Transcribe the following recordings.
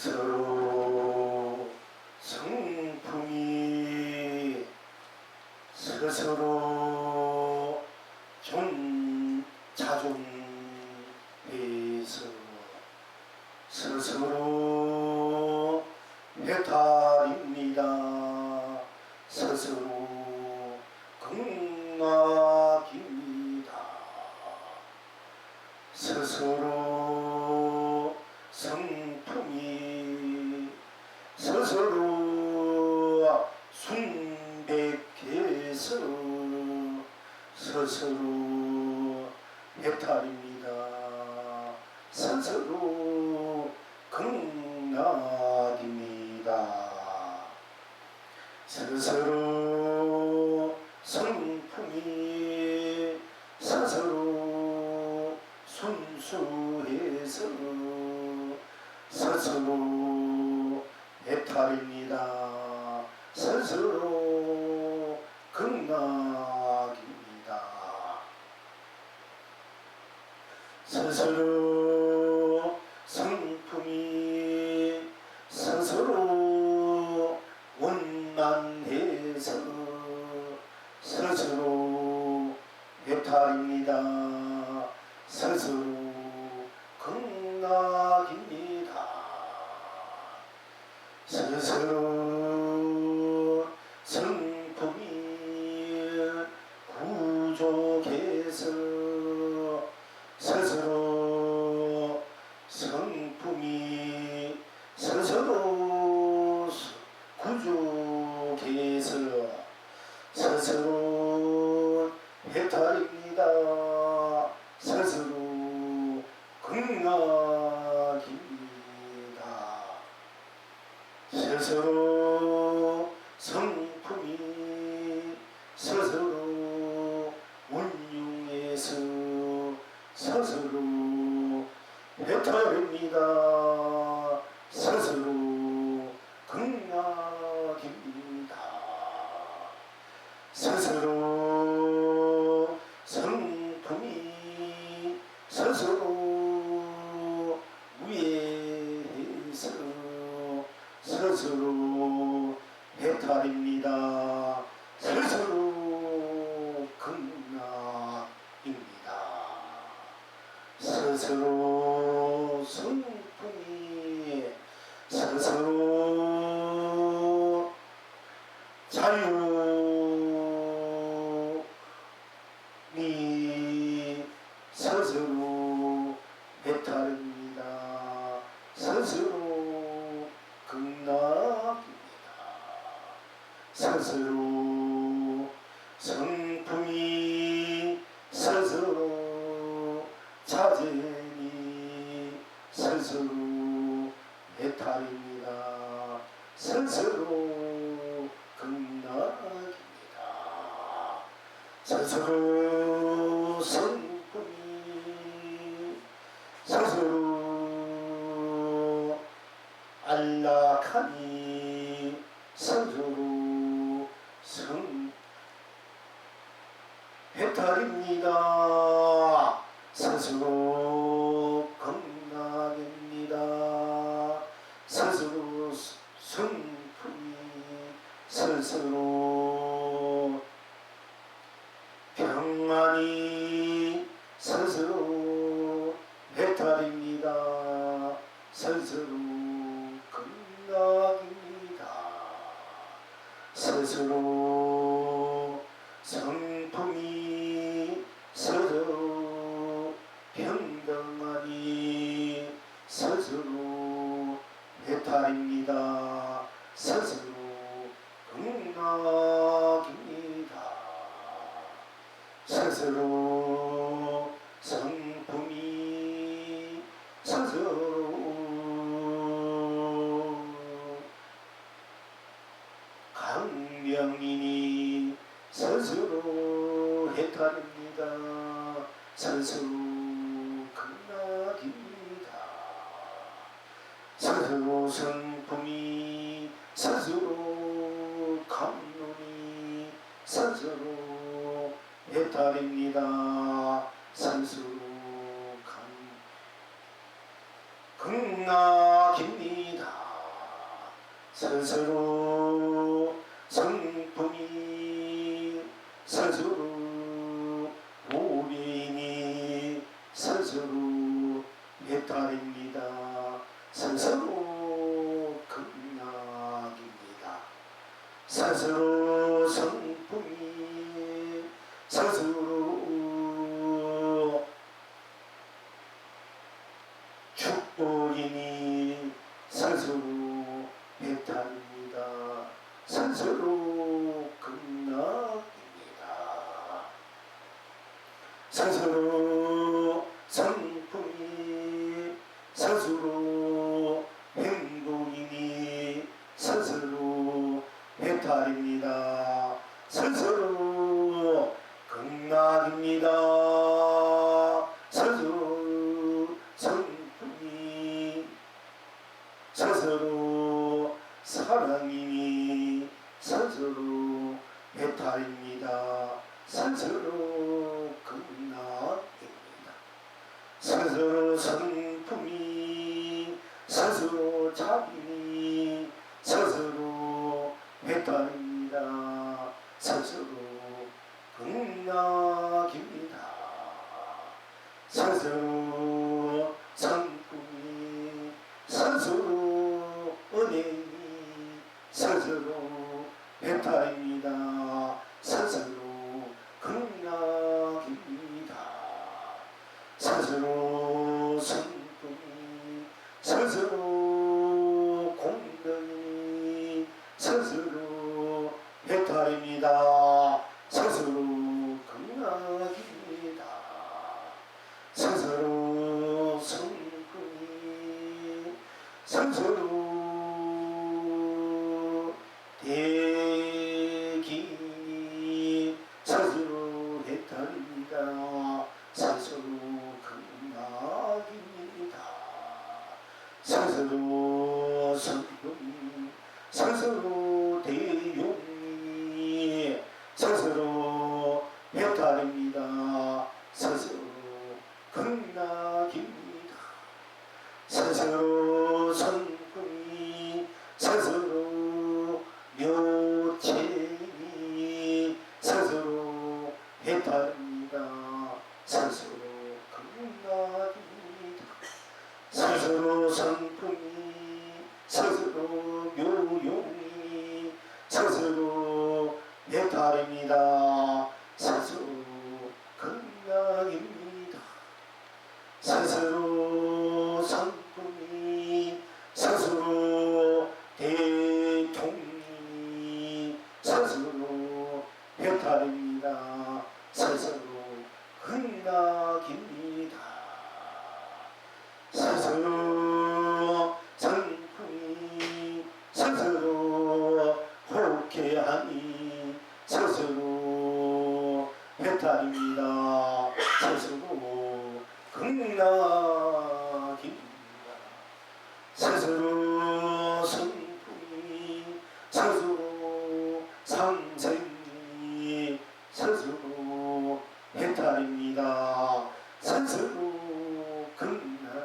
스스로 성품이 스스로 자존해서 스스로 해탈입니다. 스스로 극락입니다. 스스로 성품이 스스로 순백해서 스스로 해탈입니다. 스스로 극락입니다. 스스로 성품이 스스로 순수해서 스스로 해탈입니다. 스스로 극락입니다. 스스로 성품이 스스로 원만해서 스스로 해탈입니다. 스스로 극락입니다. 스스로 성품이 부족해서 스스로 성품이 스스로 부족해서 스스로 해탈입니다. 스스로 극락입니다. 스스로 성품이 스스로 운용해서 스스로 해탈입니다. 스스로 극락입니다. 스스로 성품이 스스로 우애해서 스스로 해탈입니다. 스스로 극락입니다. 스스로 성품이 스스로 자유이 스스로 해탈입니다. 스스로 극락입니다. 스스로 성품이 스스로 자제니 스스로 해탈입니다. 스스로 극락입니다. 스스로 성품이 스스로 안락하니 스스로 해탈입니다. 스스로 건강입니다. 스스로 성품이 스스로 평안이 스스로 해탈입니다. 스스로 극락입니다. 스스로 성품이 스스로 평등하니 스스로 해탈입니다. 스스로 극락입니다. 스스로 성품이 스스로 강명이니 스스로 해탈입니다. 스스로 극락입니다. 스스로 성품이 스스로 감론이 스스로 해탈입니다. 스스로 극락입니다. 스스로 성품이 스스로 오리니 스스로 해탈입니다. 스스로 극락입니다. 스스로 성품이 스스로 축복이니 스스로 해탈입니다. 스스로 극락입니다. 스스로 성품이 스스로 행복이니 스스로 해탈입니다. 스스로 극락입니다. 스스로 성품이 스스로 사랑이니 스스로 해탈입니다. 스스로 극락입니다. 스스로 성품이 스스로 자비니 스스로 해탈입니다. 스스로 극락입니다. 스스로 성품이 스스로 은혜니 스스로 해탈입니다. 스스로 극락입니다. 스스로 성품이 스스로 공덕이니 스스로 해탈입니다. 스스로 극락입니다. 스스로 성품이 스스로 대기니 스스로 해탈입니다. 스스로 극락입니다. 스스로 성품이 스스로 대용이 스스로 해탈입니다. 스스로 극락입니다. 스스로 성품이 스스로 묘체니 스스로 해탈입니다. 스스로 극락입니다. 스스로 성품이 스스로 묘용이 스스로 해탈입니다. 스스로 극락입니다. 스스로 성품이 스스로 대통령이 스스로 해탈입니다. 스스로 극락입니다. 스스로 성품이 스스로 호쾌하니 스스로 해탈입니다. 스스로 극락입니다. 스스로 성품이 스스로 상생이 스스로 해탈입니다. 스스로 극락입니다.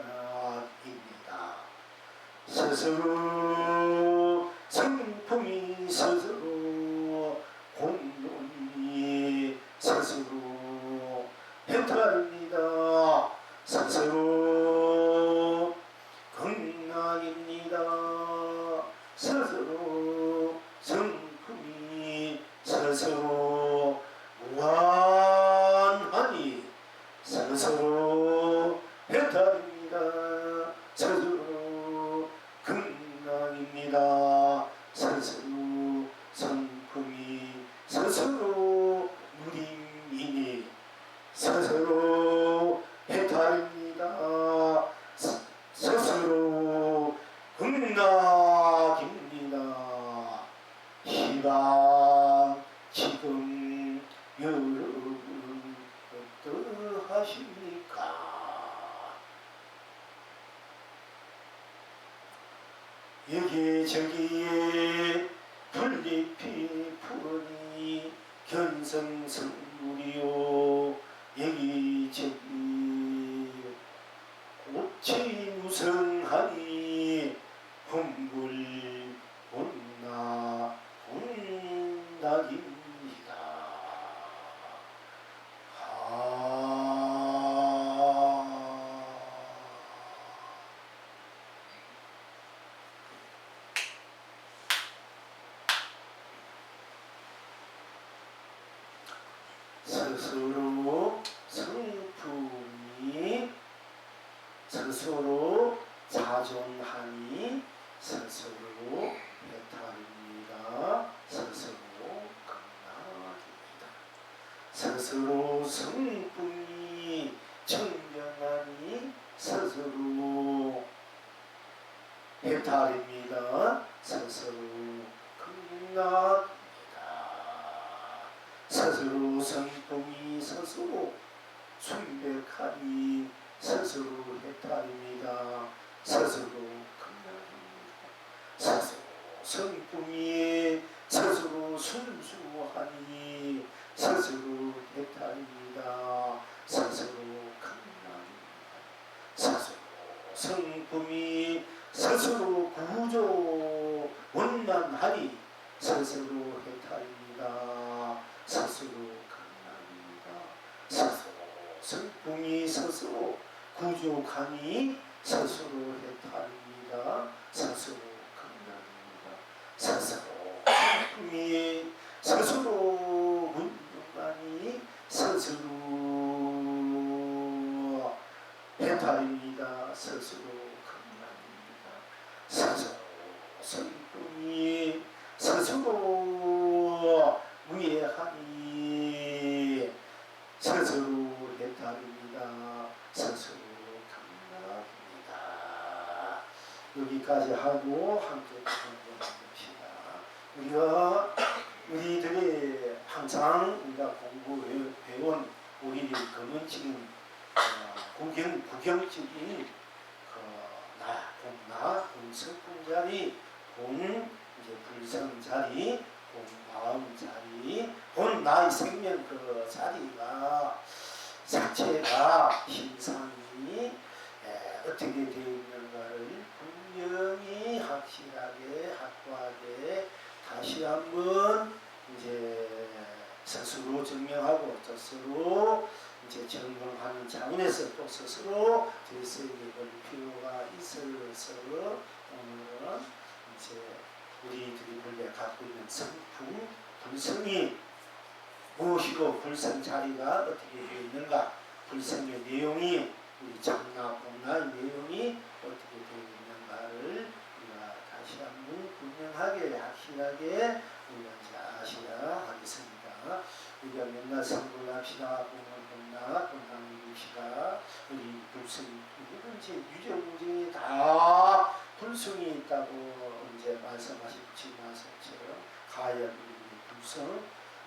스스로 성품이 스스로 공론이 스스로 해탈입니다. 스스로 극락입니다. 스스로 성품이 스스로 무한하니 스스로 해탈입니다. 스스로 극락입니다. 스스로 성품이 스스로 무림이니 스스로 해탈입니다. 스스로 극락입니다. 희망 지금 여러분 어떠하십니까? 여기저기에 풀잎이 푸르니 견성성물이요. 여기저기 꽃이 무성하니 흥불 바닥입니다. 스스로 성품이 스스로 자존하니 스스로 해탈입니다. 스스로 극락입니다. 스스로 성품이 청정하니 스스로 해탈입니다. 스스로 극락입니다. 스스로 성품이 스스로 순백하니 스스로 해탈입니다. 스스로 극락입니다. 스스로 성품이 스스로 순수하니 스스로 해탈입니다. 스스로 극락입니다. 스스로 성품이 스스로 구조 원만하니 스스로 해탈입니다. 스스로 극락입니다. 스스로 성품이 스스로 구족하니 스스로 해탈입니다. 스스로 극락입니다. 스스로 성품이 스스로 운동하니 스스로 해탈입니다. 스스로 극락입니다. 스스로 성품이 스스로 무예하니 스스로 해탈입니다. 스스로 극락입니다. 여기까지 하고 함께 공부합시다. 우리들이 항상 우리가 공부해온 우리 그는 지금 구경적인 공나, 공성품자리, 이제 불성자리, 마음자리, 나의 생명 그 자리가 자체가 hin상이 어떻게 되어 있는가를 분명히 확실하게 확고하게 다시 한번 이제 스스로 증명하고 스스로 이제 점검하는 차원에서 또 스스로 되새길 필요가 있어서 오늘은 이제 우리들이 원래 갖고 있는 성품, 불성이 무엇이고 불성 자리가 어떻게 되어 있는가, 불성의 내용이 우리 장나, 복나의 내용이 어떻게 되어 있는가를 우리가 다시 한번 분명하게 확실하게 우리가 이제 아셔야 하겠습니다. 우리가 맨날 성불합시다, 복나, 복나입시다. 우리 불성이 이제 유전증이 다 불성이 있다고 이제 말씀하신 말씀처럼 과연 우리 불성,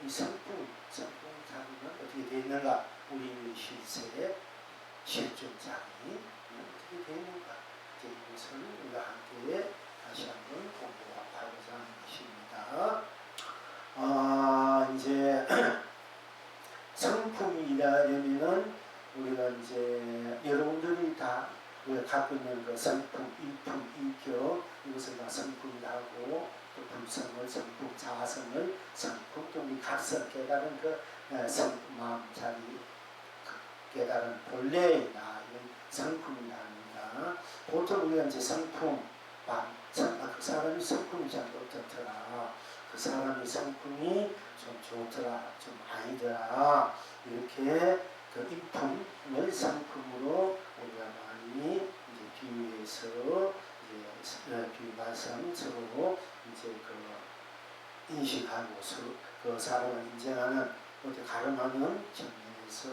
이 성품 자리는 어떻게 되어 있는가? 우리 실세, 실존 자리는 어떻게 되어 있는가? 이것을 우리가 함께 다시 한번 공부하고자 하는 것입니다. 이제 성품이라면은 우리가 이제 여러분들이 다 우리가 갖고 있는 그 성품, 이품, 이격 이것을 다 성품이라고, 또 불성을 성품, 자성을 성품, 또 우리 각성 깨달은 그 마음 자리 깨달은 본래의 나 이런 성품이랍니다. 보통 우리가 이제 성품, 그 사람이 성품이 잘 어떻더라, 그 사람의 성품이 좀 좋더라, 좀 아니더라, 이렇게 그 인품을 성품으로 우리가 많이 이제 비유해서 이제 비유 말씀 서로 이제 그 인식하고 그 사람을 인정하는 어떻게 가름하는 측면에서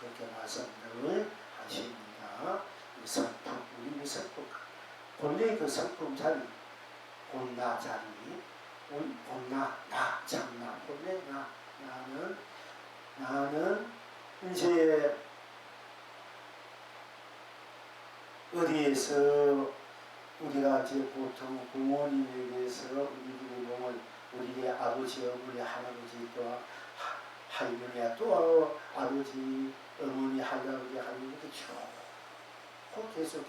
그렇게 말씀을 하십니다. 성품, 우리 성품, 본래 그 성품 자리, 본나 자리, 본나, 나, 참나, 본래 나는 이제 어디에서 우리가 이제 보통 부모님에게서 우리들의 몸을 우리의 아버지, 어머니, 할아버지, 또 할머니야, 또 아버지, 어머니, 할아버지, 할머니 이렇게 쭉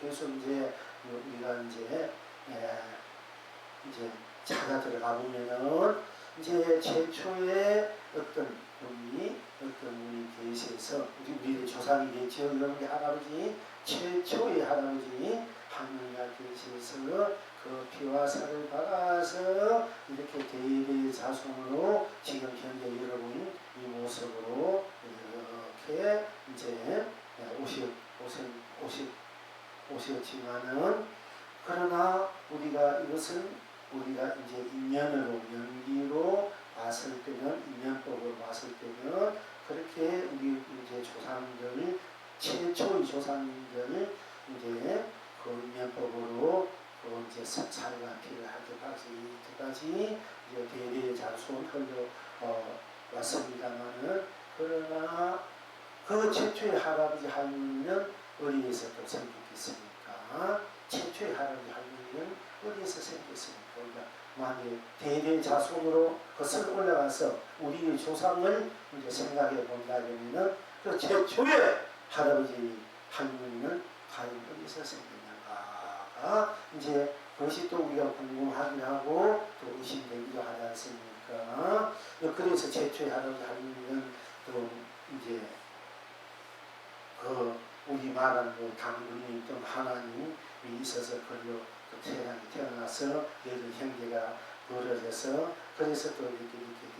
계속 이제 우리가 이제 찾아 들어가 보면은 이제 최초의 어떤 우리 계시에서 우리 조상이겠죠. 여러분의 할아버지, 최초의 할아버지 하느냐 계시에서 그 피와 살을 받아서 이렇게 대대 자손으로 지금 현재 여러분 이 모습으로 이렇게 이제 오셨지만은, 그러나 우리가 이것은 우리가 이제 인연으로 연기로 봤을 때는, 인연법으로 봤을 때는 그렇게 우리 이제 조상들, 최초의 조상들 이제 그 인연법으로 그 이제 살과 피를 할 때까지 이제 대대 자손 흘러 왔습니다만은, 그러나 그 최초의 할아버지 할머니는 어디에서 또 생겼겠습니까? 최초의 할아버지 할머니는 어디에서 생겼습니까? 그러니까 만약 대대 자손으로 거슬러 올라가서 우리의 조상을 이제 생각해 본다면은 그 최초의 할아버지 할머니는 과연 어디서 생겼는가? 이제 그것이 또 우리가 궁금하긴 하고 또 의심되기도 하지 않습니까? 그래서 최초의 할아버지 할머니는 또 이제 그 우리 말하는 그 당분이 또 하나님이 있어서 그리고 태어나서 여덟 형제가 벌어져서 그래서 또 이렇게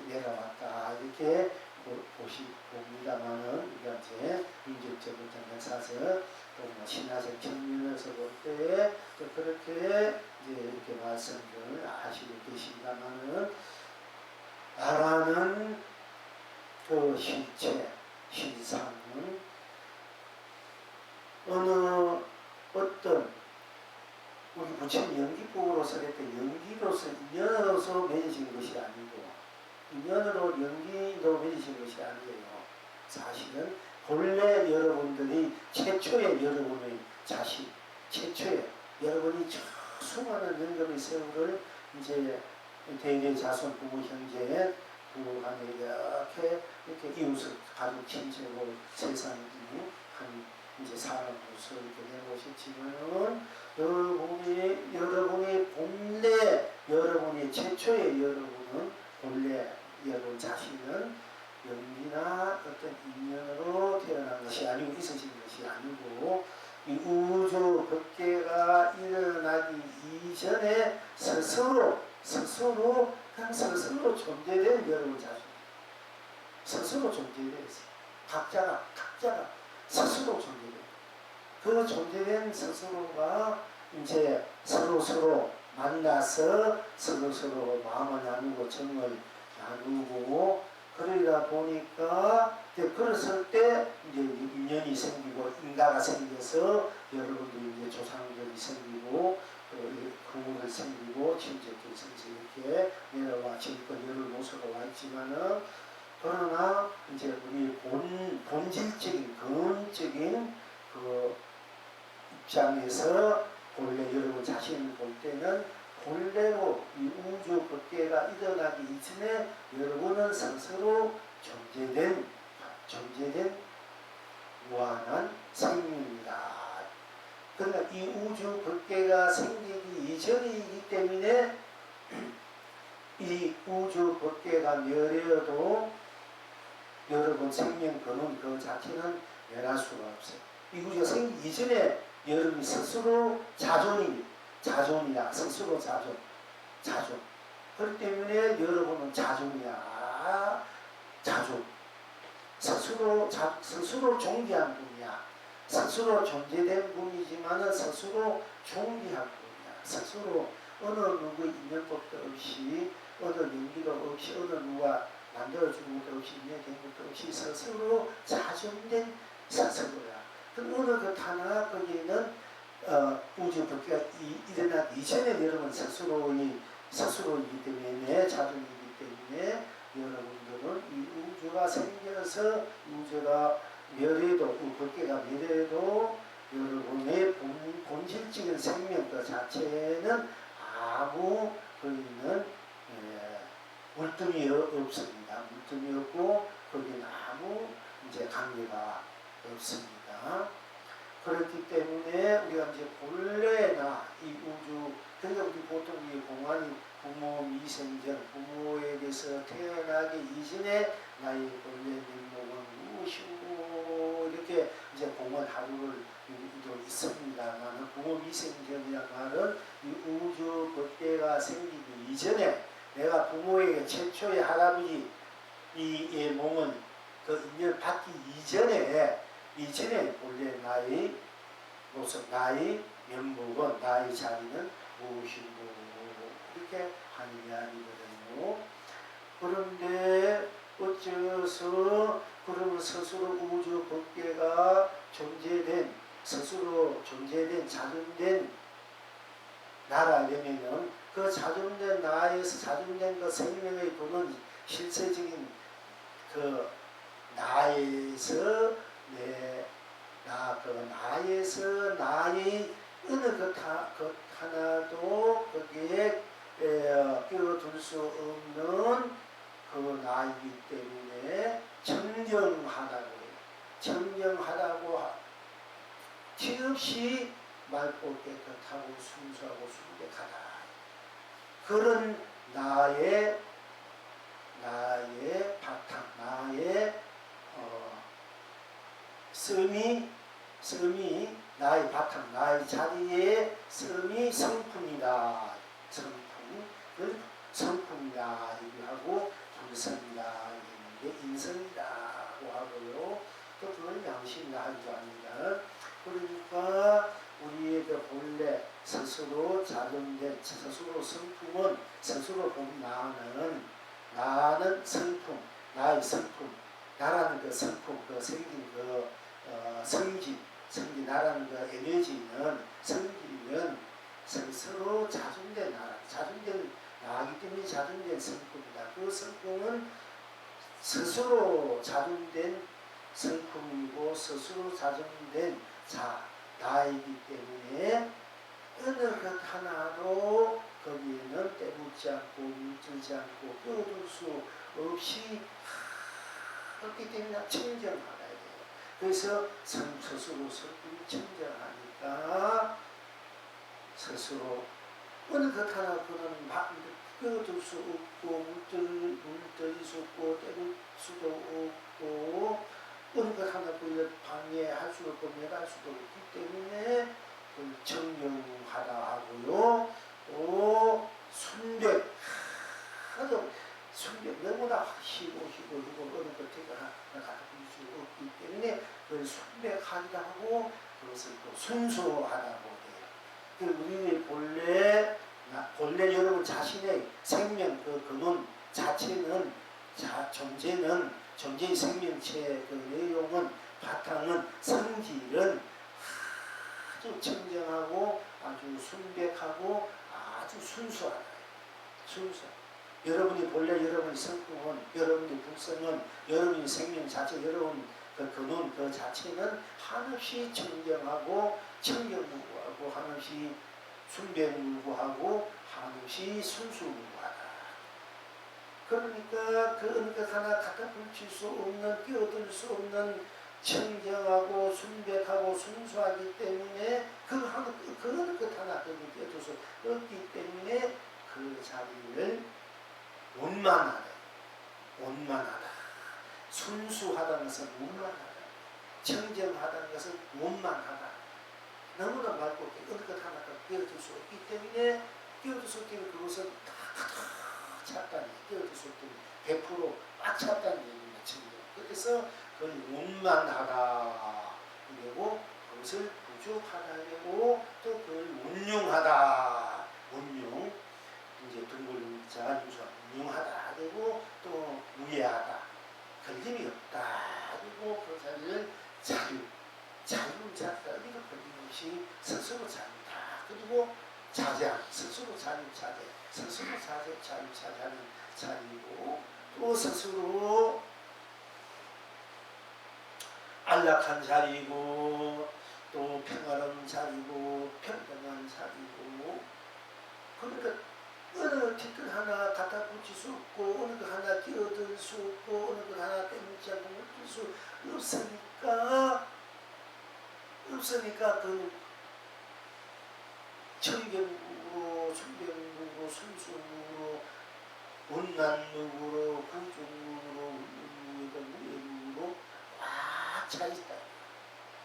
내려왔다 이렇게 봅니다만은, 우리가 이제 인격적으로 역사적 또 신화적 측면에서 볼 때 또 그렇게 이제 이렇게 말씀을 하시고 계십니다만은, 나라는 그 실체 실상은 어떤 우리 부처님 연기법으로서 이렇게 연기로서 인연으로서 맺어진 것이 아니고, 인연으로 연기로 맺어진 것이 아니에요. 사실은 본래 여러분들이 최초의 여러분의 자식, 최초의 여러분이 수많은 연금의 세월을 이제 대개 자손 부모 형제 그 안에 이렇게 이웃을 가족 친척을 세상에 한 이제 사람으로서 이렇게 내모셨지만은, 여러분이 본래 여러분이 최초의 여러분은 본래 여러분 자신은 연기나 어떤 인연으로 태어난 것이 아니고 있으신 것이 아니고, 이 우주 법계가 일어나기 이전에 스스로 존재된 여러분 자신, 스스로 존재되었어요. 각자가 스스로 존재된, 그 존재된 스스로가 이제 서로 만나서 서로 마음을 나누고 정을 나누고, 그러다 보니까 이제 그랬을 때 이제 인연이 생기고 인가가 생겨서 여러분들 이제 조상들이 생기고 부모들 생기고 친척들 생기고 이렇게 내려와 지금껏 여러 모습으로 와 있지만은, 그러나 이제 우리 본질적인 근원적인 그 입장에서 본래 여러분 자신을 볼 때는 본래로 이 우주 법계가 일어나기 이전에 여러분은 스스로 존재된 무한한 생명입니다. 그러니까 이 우주 법계가 생기기 이전이기 때문에 이 우주 법계가 멸해도 여러분 생명 근원 그 자체는 멸할 수가 없어요. 이 우주가 생기기 이전에 여러분이 스스로 자존이야. 스스로 자존. 그렇기 때문에 여러분은 자존이야. 스스로 존귀한 분이야. 스스로 존재된 분이지만은 스스로 존귀한 분이야. 스스로 어느 누구의 인연법도 없이, 어느 연기도 없이, 어느 누가 만들어준 것도 없이, 인연된 것도 없이 스스로 자존된 스스로야. 어느 것 하나 거기에는 우주 법계가 일어나기 이전에 여러분 스스로이기 때문에 내 자존이기 때문에 여러분들은 이 우주가 생겨서 우주가 멸해도 법계가 멸해도 여러분의 본질적인 생명 그 자체는 아무 거기는 물등이 없습니다. 물등이 없고 거기는 아무 이제 관계가 없습니다. 그렇기 때문에 우리가 이제 본래 나, 이 우주, 그러니까 우리 보통 이 공안이 부모 미생전, 부모에게서 태어나기 이전에 나의 본래 면목은 무엇이고, 이렇게 이제 공안 하루를 또 있습니다만, 부모 미생전이란 말은 이 우주 법계가 생기기 이전에 내가 부모에게 최초의 할아버지 이의 몸은 그 인연을 받기 이전에 본래 나의 모습, 나의 면목은, 나의 자리는 무엇이고, 이렇게 하는 이야기거든요. 그런데 어째서 그러면 스스로 우주 법계가 존재된, 스스로 존재된 자존된 나라려면은 그 자존된 나에서 자존된 그 생명의 도는 실체적인 그 나에서 나에서 나의 어느 것 하나도 거기에 끼어들 수 없는 그 나이기 때문에 정정하다고 해요. 정정하다고 티없이 맑고 깨끗하고 순수하고 순백하다. 그런 나의 바탕, 나의 씀이 나의 바탕, 나의 자리에 씀이 성품이다. 성품이다. 얘기하고 불성이다. 이게 인성이다고 하고요. 또 그건 양심이다 하기도 합니다. 그러니까 우리의 그 본래 스스로 자존된 스스로 성품은 스스로 본 나는 성품, 나의 성품, 나라는 그 성품, 그 생긴 그 성기 나라는 그 에너지는 성기는 스스로 자존된 나라, 자존된 나이기 때문에 자존된 성품이다. 그 성품은 스스로 자존된 성품이고 스스로 자존된 나이기 때문에 어느 것 하나도 거기에는 때묻지 않고 물들지 않고 끼어들 수 없이 그렇기 때문에 청정하다. 그래서 스스로 성품이 청정하니까 스스로 어느 것 하나 그는 끼어들 수 없고 물들일 수 없고 때릴 수도 없고 어느 것 하나 그를 방해할 수도 없고 매할 수도 없기 때문에 청정하다 하고요. 또 순백, 순백 너무나 희고 어느 것에가 갖다 볼 수 없기 때문에 그걸 순백하기도 하고 그것을 또 순수하다고 해요. 우리 본래 여러분 자신의 생명 그 근원 자체는 존재의 생명체의 그 내용은 바탕은 성질은 아주 청정하고 아주 순백하고 아주 순수하다. 여러분의 성품은, 여러분의 불성은, 여러분의 생명 자체, 여러분 그 근원 그 자체는 한없이 청정하고 청정무구하고 한없이 순백무구하고 한없이 순수무구하다. 그러니까 그 어느 것 하나 갖다 붙일 수 없는, 끼어들 수 없는 청정하고 순백하고 순수하기 때문에 그 어느 것 하나 거기 끼어들 수 없기 때문에 그 자리를 원만하다. 순수하다는 것은 원만하다. 청정하다는 것은 원만하다. 너무나 맑고 어느 것 하나 끼어들 수 없기 때문에 끼어들 수 없기 때문에 그것은 다 찼다는 끼어들 수 없기 때문에 100% 꽉 찼다는 얘기입니다. 그래서 그걸 원만하다. 그리고 그것을 부족하다. 그리고 또 그걸 운용하다. 운용. 이제 둥글자 유사 운용하다. 그리고 또 무예하다. 걸림이 없다. 그리고 그 자리를 자유자다. 이거 걸림없이 스스로 자유다. 그리고 자제하는 스스로 자제, 스스로 자유자재하는 자리고 또 스스로 안락한 자리고 또 평화로운 자리고 평등한 자리고 그러니까 어느 티끌 하나 갖다 붙일 수 없고 어느 것 하나 끼어들 수 없고 어느 것 하나 때묻지 않고 물들 수 없으니까 없으니까 그 청경국으로, 순경국으로, 순수국으로, 운난국으로, 구중국으로, 운문국으로 꽉 차있다.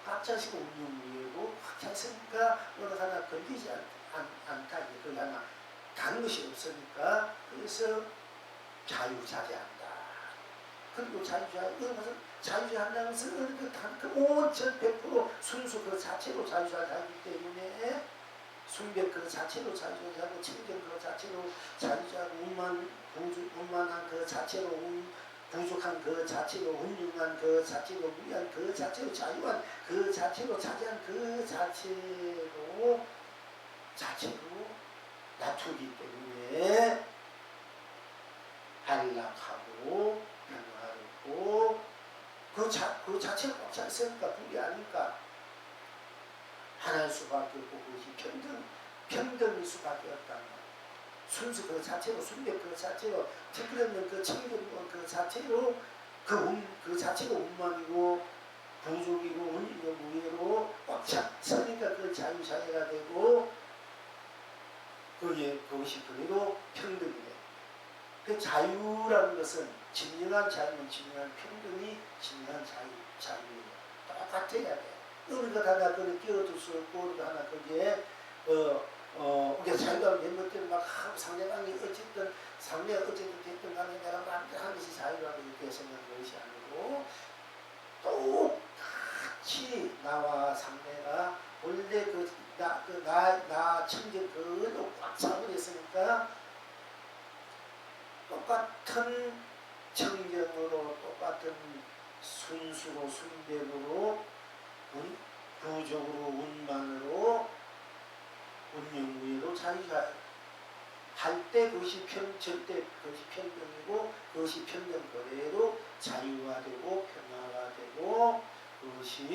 꽉 차시고 운문국이고 꽉 차있으니까 어느 하나 걸리지 않다. 그 하나 단 것이 없으니까 그래서 자유자재한다. 그리고 자유자재한다는 것은 온전 100% 순수 그 자체로 자유자재하기 때문에 순백 그 자체로 자유자재하고清净 그 자체로 자유자재하고 운만한 그 자체로 부족한 그 자체로 운용한 그 자체로 무한 그 자체로 자유한 그 자체로 자재한 그 자체로 낮추기 때문에 안락하고 평화롭고 그 자체가 꽉 차 있으니까 불이 아닐까. 하나일 수밖에 없고 그것이 평등일 수밖에 없다. 순수 그 자체로 순백 그 자체로 특별한 그 청결이고 그 자체로 그 자체가 운만이고 부족이고 운이고 무예로 꽉 찼으니까 그 자유자재가 되고 그것이 그래도 평등이 돼. 그 자유라는 것은 진정한 자유는 진정한 평등이 진정한 자유예요. 똑같아야 돼. 어느 것 하나 그걸 끼워둘 수 없고 어느 것 하나 거기에 우리가 자유가 몇 때는 막 상대방이 어쨌든 상대가 어쨌든 됐든 간에 내가 마음대로 하는 것이 자유라고 이렇게 생각하는 것이 아니고 똑같이 나와 상대가 원래 나 청정 그걸로 꽉 차버렸으니까 똑같은 청정으로 똑같은 순수로 순백으로 부적으로 운만으로 운영무예로 자유가 할 때 그것이 절대 그것이 평등이고 그것이 평등 그대로 자유가 되고 평화가 되고 그것이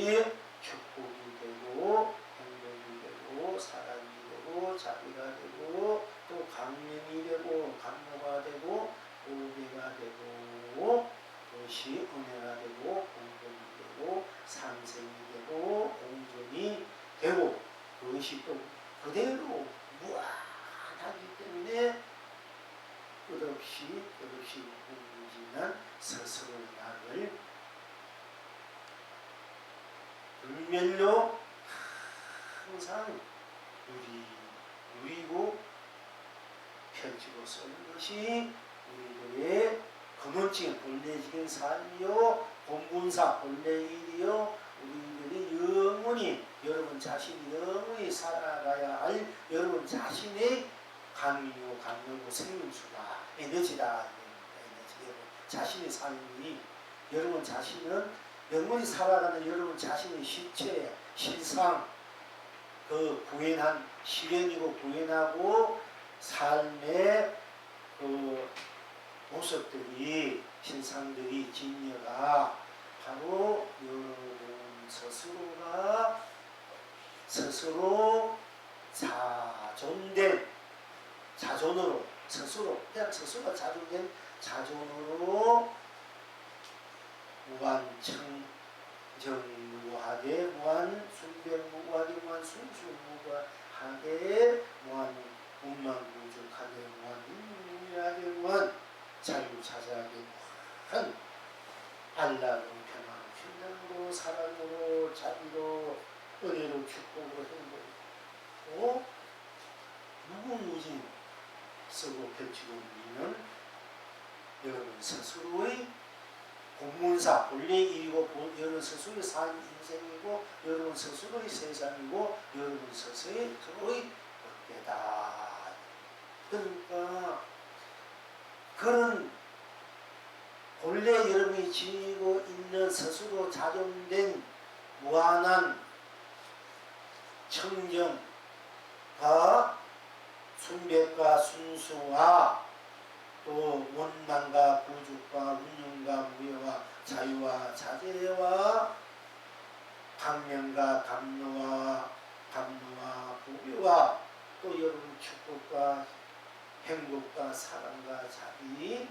축복이 되고 행복이 되고 사랑이 되고 자비가 되고 또 강명이 되고 감로가 되고 보배가 되고 그것이 은혜가 되고 공덕이 되고 상생이 되고 공존이 되고 그것이 또 그대로 무한하기 때문에 끝없이 무궁무진한 스스로의 낙을 불멸로 항상 누리고 펼치고 쓰는 것이 우리들의 근원적인 본래적인 삶이요 본분사 본래일이요 우리들이 영원히 여러분 자신이 영원히 살아가야 할 여러분 자신의 강민이고 강력이고 생명수다 에너지다. 자신의 삶이 여러분 자신은 영원히 살아가는 여러분 자신의 실체 실상 그 구현한 실현이고 구현하고 삶의 그 모습들이 신상들이 진여가 바로 여러분 스스로가 스스로 자존으로 스스로 그냥 스스로가 자존된 자존으로 무한청정무하게 무한순변무하게 무한순수무하게 무한문만무족하게 무한문무하게 무한자유자재하게 무한 안락으로 평화로 평등으로 사랑으로 자비로 은혜로 축복으로 행복으로 무궁무진 쓰고 펼치고 우리는 여러분 스스로의 공문사 본래 일이고 여러분 스스로의 삶 인생이고 여러분 스스로의 세상이고 여러분 스스로의 법계다. 그러니까 그런 본래 여러분이 지니고 있는 스스로 자존된 무한한 청정과 순백과 순수와 또 원만과 부족과 운용과 무효와 자유와 자재와 강명과 감로와 부묘와 또 여러분 축복과 행복과 사랑과 자비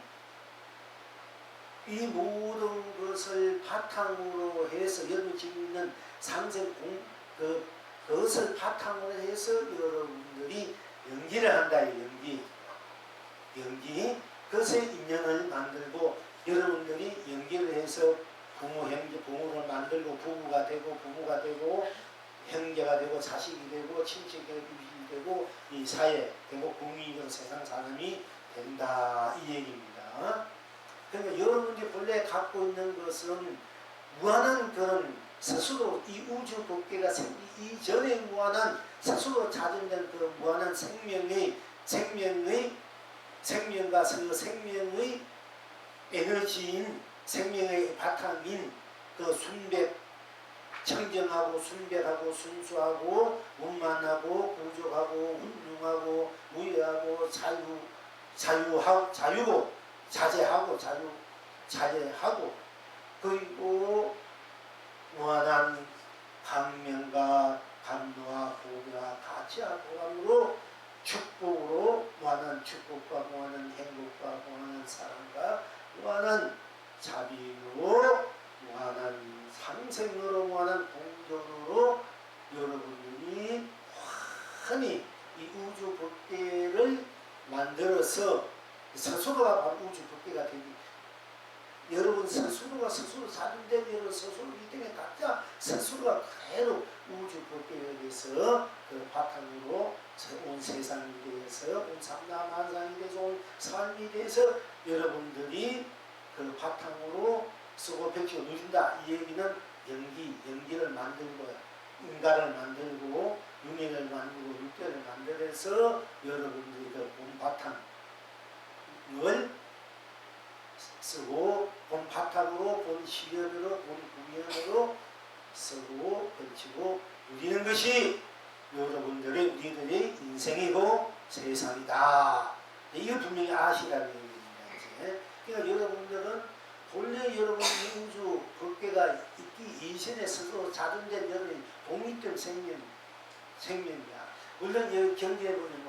이 모든 것을 바탕으로 해서 여러분 지금 있는 그것을 바탕으로 해서 여러분들이 연기를 한다. 연기. 그것의 인연을 만들고 여러분들이 연기를 해서 부모를 만들고 부부가 되고 형제가 되고 자식이 되고 친척이 되고 이 사회 되고 국민이고 세상 사람이 된다 이 얘기입니다. 그러니까 여러분들이 본래 갖고 있는 것은 무한한 그런 스스로 이 우주 법계가 생기기 이전에 무한한 스스로 자전된 그 무한한 생명과 그 생명의 에너지인 생명의 바탕인 그 청정하고 순백하고 순수하고 원만하고 부족하고 훌륭하고 무해하고 자제하고 그리고 무한한 강명과 감노와 보배와 가치와 보감으로 축복으로 무한한 축복과 무한한 행복과 무한한 사랑과 무한한 자비로 무한한 상생으로 무한한 공존으로 여러분들이 환히 이 우주 법계를 만들어서 스스로가 바로 우주 법계가 되기 여러분 스스로가 스스로 자존된 여러분 스스로 이때에 각자 스스로가 그대로 우주 법계에 대해서 그 바탕으로 온 세상에 대해서 온 삼라만상에 대해서 온 삶에 대해서 여러분들이 그 바탕으로 쓰고 펼치고 누린다. 이 얘기는 연기를 만들고 인간을 만들고 윤회를 만들고 육계를 만들어서 여러분들이 그 본 바탕을 쓰고 본 바탕으로 본 시련으로 본 구현으로 쓰고 펼치고 누리는 것이 우리들의 인생이고 세상이다. 이거 분명히 아시라는 얘기입니다. 그러니까 여러분들은 본래 여러분의 우주 법계가 있기 이전에 스스로 자존된 여러분의 독립된 생명이야. 물론 여기 경제에 보면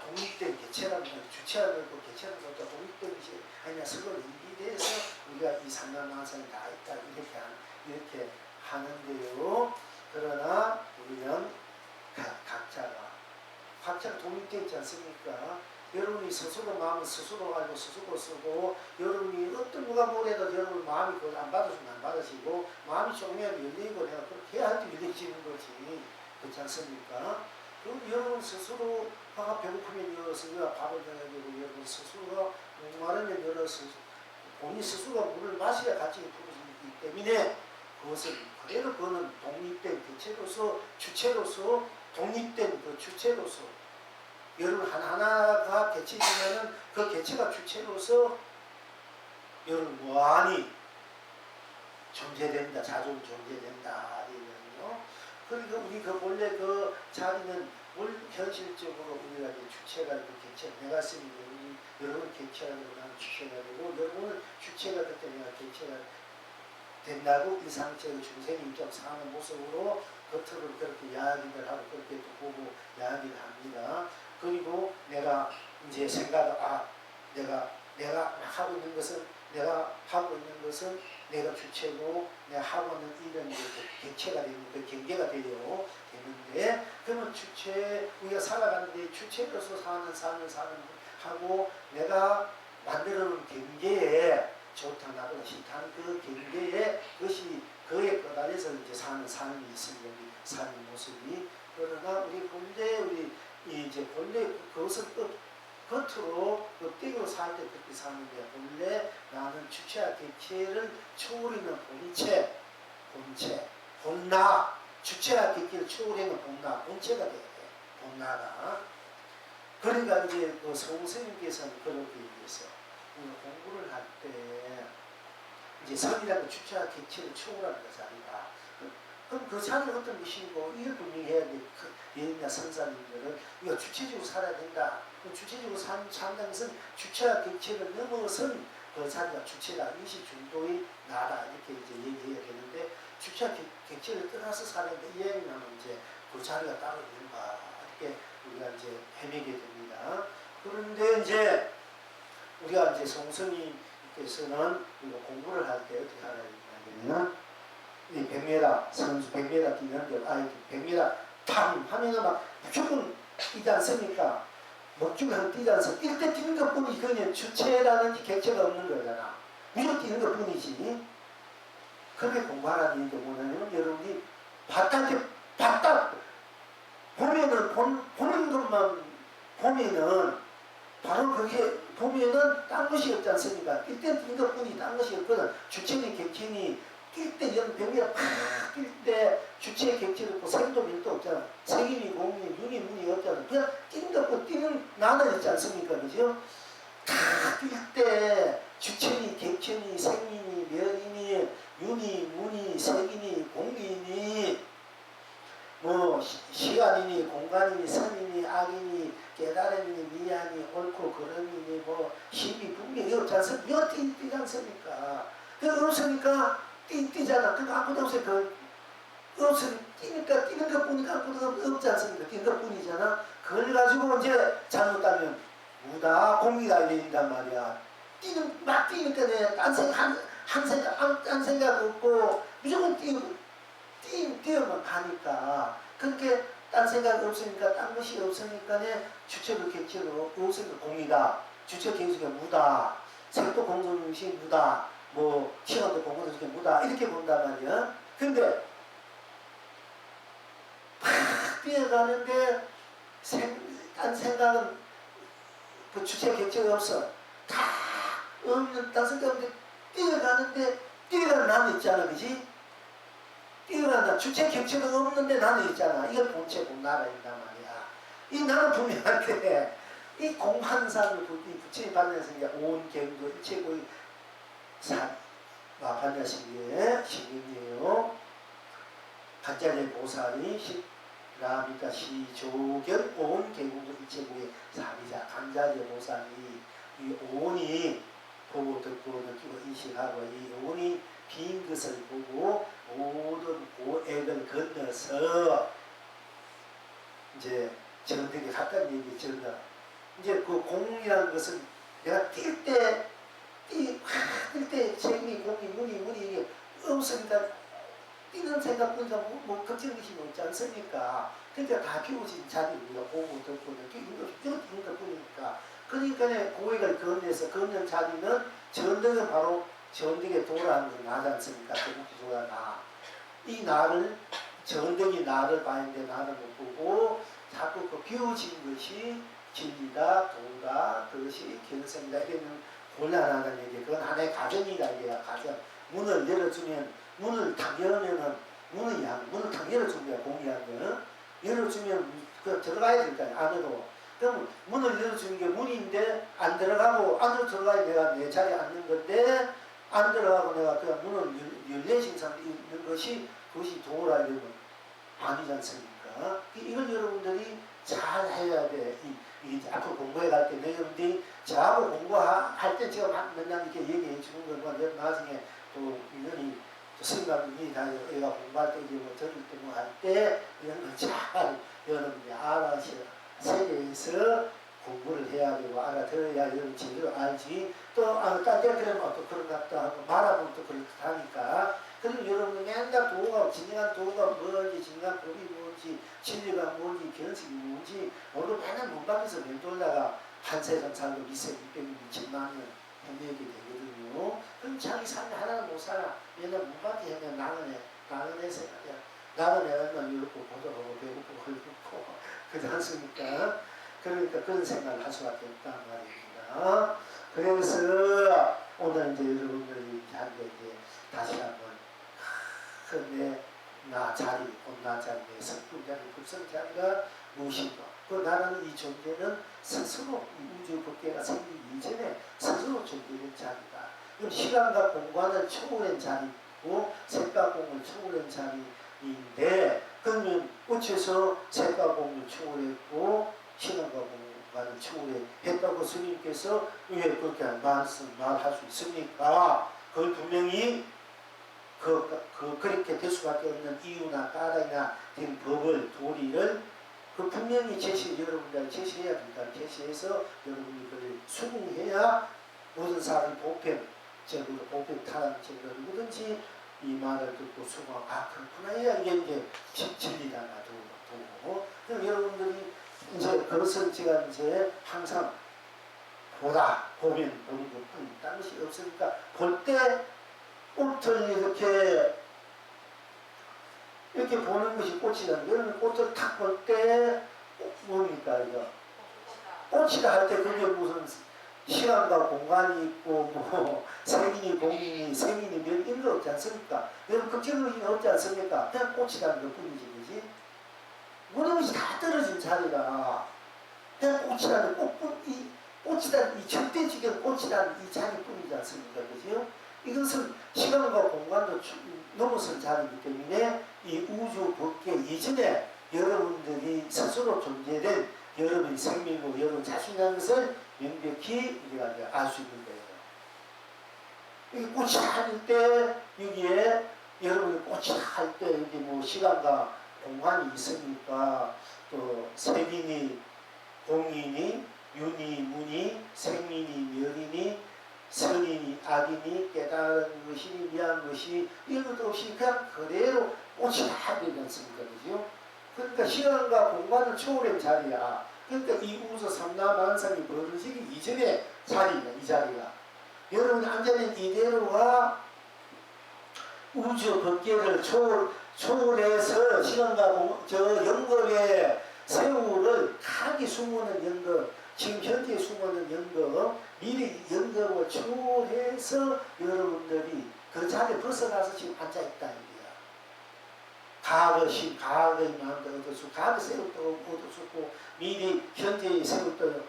독립된 개체라는 건 주체라고 있고 개체라는 것도 독립된 것이 아니냐 서로 인기돼서 우리가 이 삼라만상이 다 있다 이렇게 하는데요. 그러나 우리는 각자가 독립되어 있지 않습니까? 여러분이 스스로 마음을 스스로 알고 스스로 쓰고 여러분이 어떤 누가 뭐래도 여러분 마음이 그걸 안 받으시면 안 받으시고 마음이 조금이라도 열리고 내가 그렇게 해야 할 때 열리지는 거지. 그렇지 않습니까? 그럼 여러분 스스로가 배고프면 열어서 밥을 줘야 되고 여러분 스스로가 목마르면 열어서 본인 스스로가 물을 마셔야 같이 부르기 때문에 그것은 그대로 그거는 독립된 개체로서 주체로서 독립된 그 주체로서 여러분 하나하나가 개체이면은 그 개체가 주체로서 여러분 무한히 존재된다. 자존 존재된다. 이거는요. 그러니까 우리 그 본래 그 자리는 현실적으로 우리가 이제 주체가 되고 개체 내가 쓰는 여러분 개체가 되고 나는 주체가 되고 여러분은 주체가 될 때 내가 개체가 된다고 이 상태의 중생이 좀 사는 모습으로 겉으로 그렇게 이야기를 하고 그렇게 또 보고 이야기를 합니다. 그리고 내가 이제 내가 하고 있는 것은 내가 주체고 내가 하고 있는 일은 객체가 되는 그 경계가 되는데 그러면 우리가 살아가는데 주체로서 사는 삶을 하고 내가 만들어놓은 경계에 좋다 나쁘다 싫다는 그 경계에 그것이 그에 꺼달려서 이제 사는 삶이 있습니다. 사는 모습이. 그러나 우리 본래 그것을 겉으로 껍데기로 살 때 그렇게 사는데 본래 나는 주체와 객체를 초월하는 본체, 주체와 객체를 초월하는 본체가 돼야 돼. 본나가. 그러니까 이제 그 성스님께서는 그렇게 얘기했어요. 공부를 할 때 이제 선이라고 주체와 객체를 초월하는 그 자리가 그럼 그 자리는 어떤 것이고 이걸 분명히 해야 돼. 예인이나 선사님들은 이거 주체적으로 살아야 된다. 주체적으로 산다는 것은 주체와 객체를 넘어선 그 자리가 주체다. 이것이 중도의 나다. 이렇게 이제 얘기해야 되는데 주체와 객체를 떠나서 사는데 이해하면 이제 그 자리가 따로 있는가. 이렇게 우리가 이제 헤매게 됩니다. 그런데 이제 우리가 이제 성성님께서는 공부를 할 때 어떻게 하냐. 이 100m 선수 100m 뛰는데 아이 100m 탕 하면은 막 무조건 뛰지 않습니까? 목줄을 뛰지 않습니까? 뛸 때 뛰는 것뿐이지 그냥 주체라든지 객체가 없는 거잖아. 무조건 뛰는 것뿐이지. 그렇게 공부하라는 경우는 여러분이 봤다 보면은 보는 것만 보면은 바로 그게 보면은 딴 것이 없지 않습니까? 뛸 때 뛰는 것뿐이 딴 것이 없거든. 주체니 객체니 뛸 때 이런 병이라 팍뛸 때 주체의 객체도 없고 생도 밀도 없잖아. 색이니 공이니 눈이 문이 없잖아. 그냥 뛰는 것뿐 뛰는 나는 있지 않습니까? 그죠? 뛸 때 주체니 객체니 생이니 면이니 윤이 문이 색이니 공이니 뭐 시간이니 공간이니 선이니 악이니 깨달음이니 미안이 옳고 그름이니 뭐 힘이 분명히 없지 않습니까? 이거 뛰지 않습니까? 그 없으니까 뛰잖아. 그거 아무도 없어요. 그 없으니 뛰니까 뛰는 것뿐이니까 아무도 없지 않습니까? 뛰는 것뿐이잖아. 그걸 가지고 이제 잘못하면 무다 공기가 열린단 말이야. 막 뛰니까 내 딴 생각 한 생각 없고 무조건 뛰어만 가니까 그렇게 딴 생각 없으니까 딴 것이 없으니까 주체도 객체도 없으니까 공이다. 주체 객체가 무다. 색도 공동시 무다. 뭐 시간도 공동시 무다. 이렇게 본단 말이야. 근데 팍 뛰어가는데 딴 생각은 그 주체 객체가 없어. 다 없는 딴 생각 없는데 뛰어가는데 뛰어가는 나는 있잖아. 그지? 뛰어간다. 주체 객체가 없는데 나는 있잖아. 이걸 본체 본나라인단 말이야. 이 나는 분명한데 이 공한상을 부처님 반야신게 온 경도 일체고의 반야신게 신경이에요. 간자리 보살이 라미다 시조견 온 경도 일체고의 사미자 간자리 보살이 이 온이 보고 듣고 느끼고 인식하고 이 온이 빈 것을 보고 모든 고액을 건너서 이제 정득에 가까운 얘기 전다. 이제 그 공이라는 것은 내가 뛸 때 책임이 공이 문이 이게 없으니까 뛰는 생각보다 뭐 걱정이 없지 않습니까? 그러니까 다 비워진 자리입니다. 보고 듣고 느끼고 뛰는 것뿐이니까. 그러니까 고액을 건너서 자리는 전등은 바로 전등에 도라는 게 나지 않습니까? 전등이 나. 이 나를 전등이 나를 봐야되는데 나를 못 보고 자꾸 그 비워진 것이 진리다, 도다, 그것이 견성이다. 이러면 곤란하다는 얘기. 그건 하나의 가정이다. 이게야 가정. 문을 열어주면 문을 탁 열으면은 문을 탁 열어주는 거야. 공이하면 열어주면 그 들어가야 될 거 아니야. 안으로. 그럼 문을 열어주는 게 문인데 안 들어가고 안으로 들어가야 내가 내 자리에 앉는 건데 안 들어가고 내가 그냥 문을 열려진 상태에 있는 것이 그것이 도라 이러면 아니지 않습니까? 이걸 여러분들이 잘 해야 돼. 이 앞으로 공부해 갈 때 여러분들이 저하고 공부할 때 제가 맨날 이렇게 얘기해 주는 거고 나중에 또 이런이 생각이 다 얘가 공부할 때 이제 뭐 들을 때 뭐 할 때 이런 걸 잘 여러분들이 알아서 세계에서 공부를 해야 되고 알아들어야 여러분 제대로 알지. 또 딴 데 그러면 또 그런 것 같다 하고 말하면 또 그렇다니까. 그럼 여러분 맨날 도가 진정한 도가 뭔지 진정한 법이 뭔지 진리가 뭔지 견식이 뭔지 모르고 맨날 문 밖에서 맴돌다가 한 세상 살고 2세 600년 2천만 년 헤매게 되거든요. 그럼 자기 삶이 하나는 못 살아. 맨날 문 밖에 헤매 나는 애 생각이야. 나는 애가 이렇고 보도록 배고프고 헐겁고 그렇지 않습니까? 그러니까 그런 생각을 할 수밖에 없단 말입니다. 그래서 오늘 이제 여러분들이 한데 이제 다시 한번 큰 나 자리, 나 자리, 성품 자리, 불성 자리가 무엇인가? 그 나라는 이 존재는 스스로 우주 법계가 생기기 이전에 스스로 존재된 자리다. 그럼 시간과 공간을 초월한 자리고 색과 공을 초월한 자리인데 그러면 어째서 색과 공을 초월했고 시간과 공간을 초월했다고 스님께서 왜 그렇게 말할 수 있습니까? 그걸 분명히 그렇게 될 수밖에 없는 이유나 까닭이나 된 법을 도리를 그 분명히 여러분들 제시해야 된다. 제시해서 여러분이 그걸 수긍해야 모든 사람이 보편적으로 보편 타락적으로 누구든지 이 말을 듣고 수고하고 아 그렇구나 이게 이제 진리다 나도 그럼 여러분들이 이제 그것을 제가 이제 항상 보면 보는 것뿐 다른 것이 없으니까 볼 때 꽃을 이렇게 보는 것이 꽃이라는 거는 꽃을 탁 볼 때 뭡니까 이거 꽃이라 할 때 그게 무슨 시간과 공간이 있고 뭐 색이니 공이니 생이니 몇 이런 거 없지 않습니까? 여러분 극적인 거 없지 않습니까? 그냥 꽃이라는 것 뿐이지 그지? 모든 것이 다 떨어진 자리라 그냥 꽃이라는 꽃이라는 이 절대적인 꽃이라는 이 자리뿐이지 않습니까? 그죠? 이것은 시간과 공간도 넘어선 자리이기 때문에 이 우주 법계 이전에 여러분들이 스스로 존재된 여러분의 생명으로 여러분 자신이라는 것을 명백히 우리가 알 수 있는 거예요. 여기 꽃이 할 때 여기에 여러분이 꽃이 할 때 여기 뭐 시간과 공간이 있으니까 또 색이니 공이니 윤이 무니 생이니 멸이니 선이니 악이니 깨달은 것이니 미한 것이 이런 것도 없이 그냥 그대로 꽃이 다 되지 않습니까? 그죠? 그러니까 시간과 공간을 초월한 자리야. 그러니까 이 우주 삼라만상이 벌어지기 이전의 자리야, 이 자리가. 여러분이 앉아있는 이대로가 우주 법계를 초월해서 시간과 저 연겁의 세월을 각이 숨어는 연겁, 지금 현재 숨어는 연겁, 미래 연겁을 초월해서 여러분들이 그 자리에 벗어나서 지금 앉아있다. 과거의 마음도 얻어주고 과거 세월도 얻어주고 미래 현재의 세월도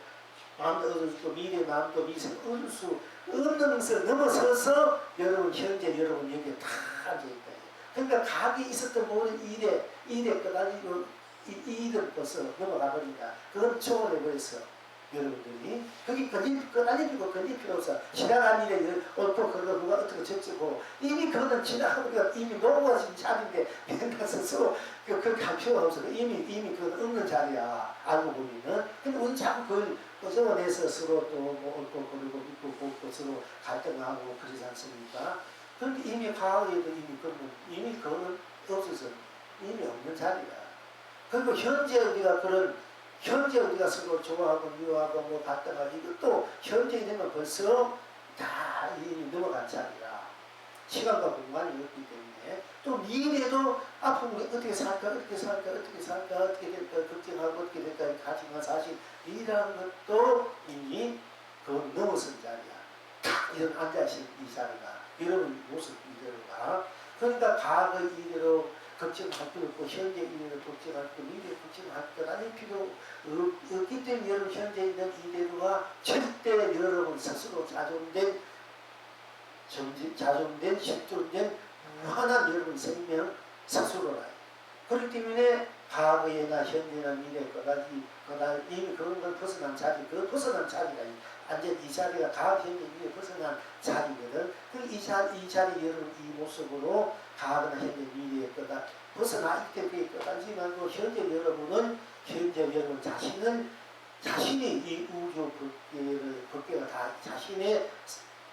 마음도 얻어주고 미래 마음도 미생 얻을 수 없는 것을 넘어서서 여러분 현재 여러분 여기에 다 앉아있다. 그러니까 과거에 있었던 모든 일에 끝나고 이 일을 벌써 넘어가 버린다. 그건 초월해버렸어. 여러분들이 거기 끝날 필요 걸릴 필요 없어. 지나간 일에 옳고 그러고 누가 어떻게 적지고 이미 그거는 지나가고 이미 녹아진 자리인데 그냥 스스로 그렇게 할 필요가 없어. 이미 그건 없는 자리야. 알고 보면은. 근데 우리 자꾸 그걸 끄집어내서 서로 또 뭐 옳고 그러고 믿고 곱고 서로 갈등하고 그러지 않습니까? 그런데 이미 과거에도 이미 그거는 없어서 이미 없는 자리야. 그리고 현재 우리가 서로 좋아하고 미워하고 뭐 갔다가 이것도 현재 되면 벌써 다 이미 넘어간 자리라. 시간과 공간이 없기 때문에 또 미래도 앞으로 어떻게 살까 어떻게 될까 걱정하고 어떻게 될까 가지만 사실 미래라는 것도 이미 그 넘어선 자리야. 딱 이런 앉아있는 이 자리가 여러분 모습 이대로가 그러니까 과거 이대로 걱정할 필요 없고 현재 이대로 걱정할 필요 미래 걱정할 것 아닐 필요 없기 때문에 여러분 현재 있는 이대로가 절대 여러분 스스로 자존된 실존된 무한한 여러분 생명 스스로라. 그렇기 때문에 과거에나 현재나 미래 그다지 이미 그런 걸 벗어난 자리 그 벗어난 자리가 완전 이 자리가 과거 현재 미래 벗어난 자리거든. 이 자리 여러분 이 모습으로 과거나 현재 미래의 거다 벗어나 있기 때문에 끝나지 말고 현재 여러분은 현재 여러분 자신이 이 우주 법계가 다 자신의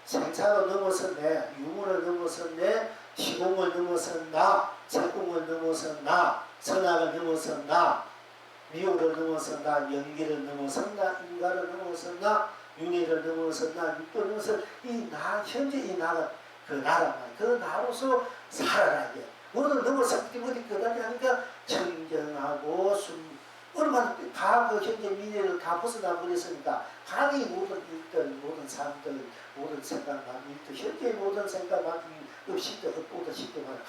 생사를 넘어섰네, 유물을 넘어섰네, 시공을 넘어섰나, 세공을 넘어섰나, 선악을 넘어섰나, 미호를 넘어섰나, 연기를 넘어섰나, 인가를 넘어섰나, 윤회를 넘어섰나, 육도를 넘어섰나, 현재 이 나가 그 나라만 그 나로서 살아라 이게 오늘 넘어섰기 때문에 그다지 하니까 청정하고 얼마나 과거 현재 미래를 다 벗어나 버렸으니까 과거의 모든 일들 모든 삶들 모든 생각만 일들 현재 모든 생각만 없이도 없고도 싶지만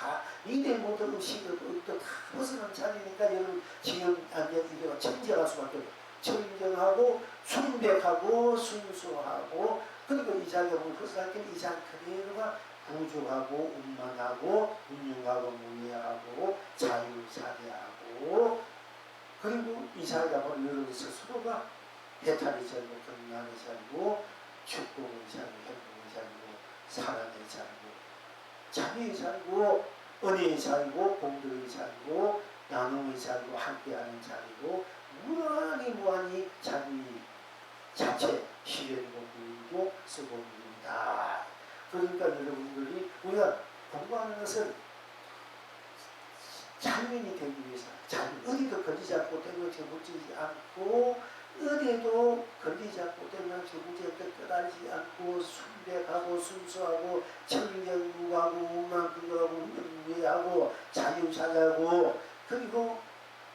미래 모든 없이도 없도 다 벗어난 자리니까 여러분 지금 이제가 청정할 수밖에 없어요. 청정하고 순백하고 순수하고 그리고 이 자리가 뭘 벗어날 때는 이 자리 그대로가 부족하고 운만하고 운영하고 무예하고 자유자재하고 그리고 이 자리가 바로 여러분 스스로가 해탈의 자리고 경란의 자리고 축복의 자리고 행복의 자리고 사랑의 자리고 자비의 자리고 은혜의 자리고 공덕의 자리고 나눔의 자리고 함께하는 자리고 무한히 자기 자체 실현이고 보이고 쓰고 있다. 그러니까 여러분들이 우리가 공부하는 것은 자유인이 되기 위해서 어디도 걸리지 않고 땡볕에 묻히지 않고 어디에도 걸리지 않고 땡볕에 묻히지 끄달리지 않고 순백하고 순수하고 청정무하고 운만부하고 운명하고 자유자자고 그리고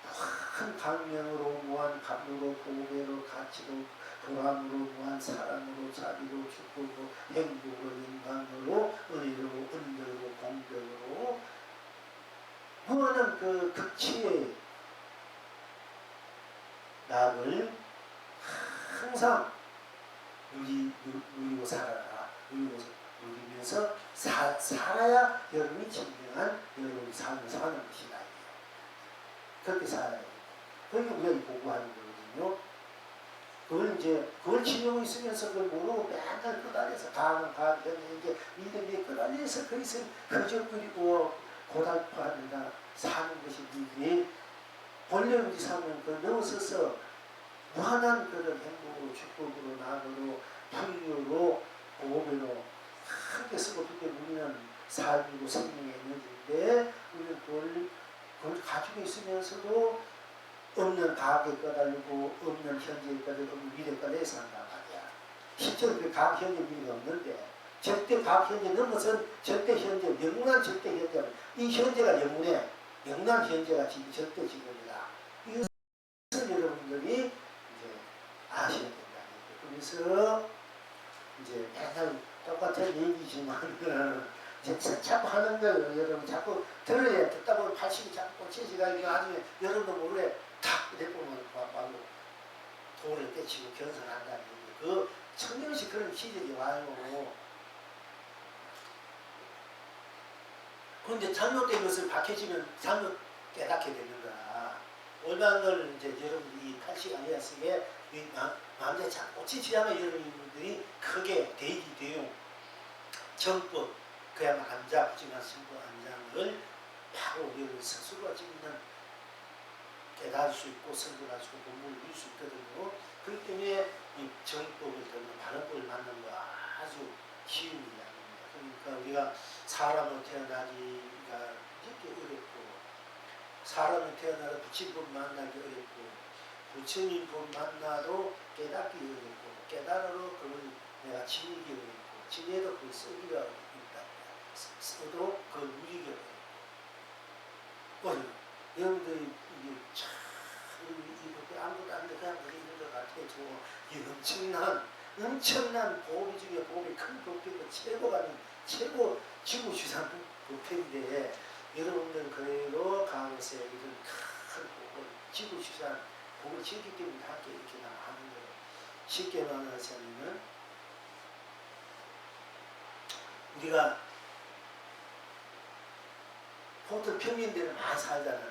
무한 강명으로 무한 감로로 보배로 가치로 보람으로 무한 사랑으로 자비로 축복으로 행복으로 영광으로 은혜로 은덕으로 공덕으로 무한한 그 극치의 낙을 항상 누리고 살아라. 누리면서 살아야 여러분이 진정한 여러분이 사는 것이다. 그렇게 살아야 돼요. 그러니까 우리가 보고하는 거거든요. 그걸 지니고 있으면서 그걸 모르고 맨날 끄달려서 가는 이제 믿음에 끄달려서 거기서 허적거리고 고달파하느라 사는 것이 이게 본래 우리 삶은 그 넘어서서 무한한 그런 행복으로 축복으로 나누로 풍요로 보배로 함께 쓰고 두개 우리는 삶이고 생명의 에너지인데 우리는 그걸 가지고 있으면서도 없는 과거에 꺼달리고 없는 현재에 꺼달리고 없는 미래까지 산단 말이야. 실제로 그 과거 현재 미래가 없는데 절대 과거 현재 넘어선 절대 현재 영원한 절대 현재 이 현재가 영원해. 영원한 현재가 지금 절대 지금이다. 이것을 여러분들이 이제 아셔야 된다. 그래서 이제 맨날 똑같은 얘기지만 자꾸 하는 거예요. 여러분 자꾸 들어야 듣다 보면 80이 자꾸 꽂히지가 나중에 여러분도 모르게 탁 내보면 바로 돌을 떼치고 견성한다는 얘기. 그 청년시 그런 시절이 와요. 그런데 잘못된 것을 밝혀지면 잘못 깨닫게 되는 거야. 올바른 걸 이제 여러분들이 80 아니었으면 마음에 자꾸 꽂히지 않아 여러분들이 크게 대입이 돼요. 정법 그야말로 안장, 부지만 신고 안장을 바로 우리를 스스로가 짓는 깨달을 수 있고 성불할 수 있고 공부를 이룰 수 있거든요. 그렇기 때문에 이 정법을 들면 바른법을 만나는 거 아주 쉬운 일이 아닙니다. 그러니까 우리가 사람으로 태어나기가 이렇게 어렵고 사람으로 태어나서 부친법 만나기 어렵고 부처님법 만나도 깨닫기 어렵고 깨달아도 그걸 내가 지니기 어렵고 지내도 그걸 쓰기가 어렵고 써도 그걸 누리기 어려워. 여러분들이 이게 참 이렇게 아무것도 안 돼 그냥 이런 것 같아요. 이 엄청난 보배 중에 보배 큰 보배고 최고 지구 주산 보배인데 여러분들 그대로 가면서 이런 큰 보배 지구 주산 보배 지기 때문에 함께 이렇게 하는 거예요. 쉽게 말하자면 우리가 보통 평민들은 많이 살잖아요.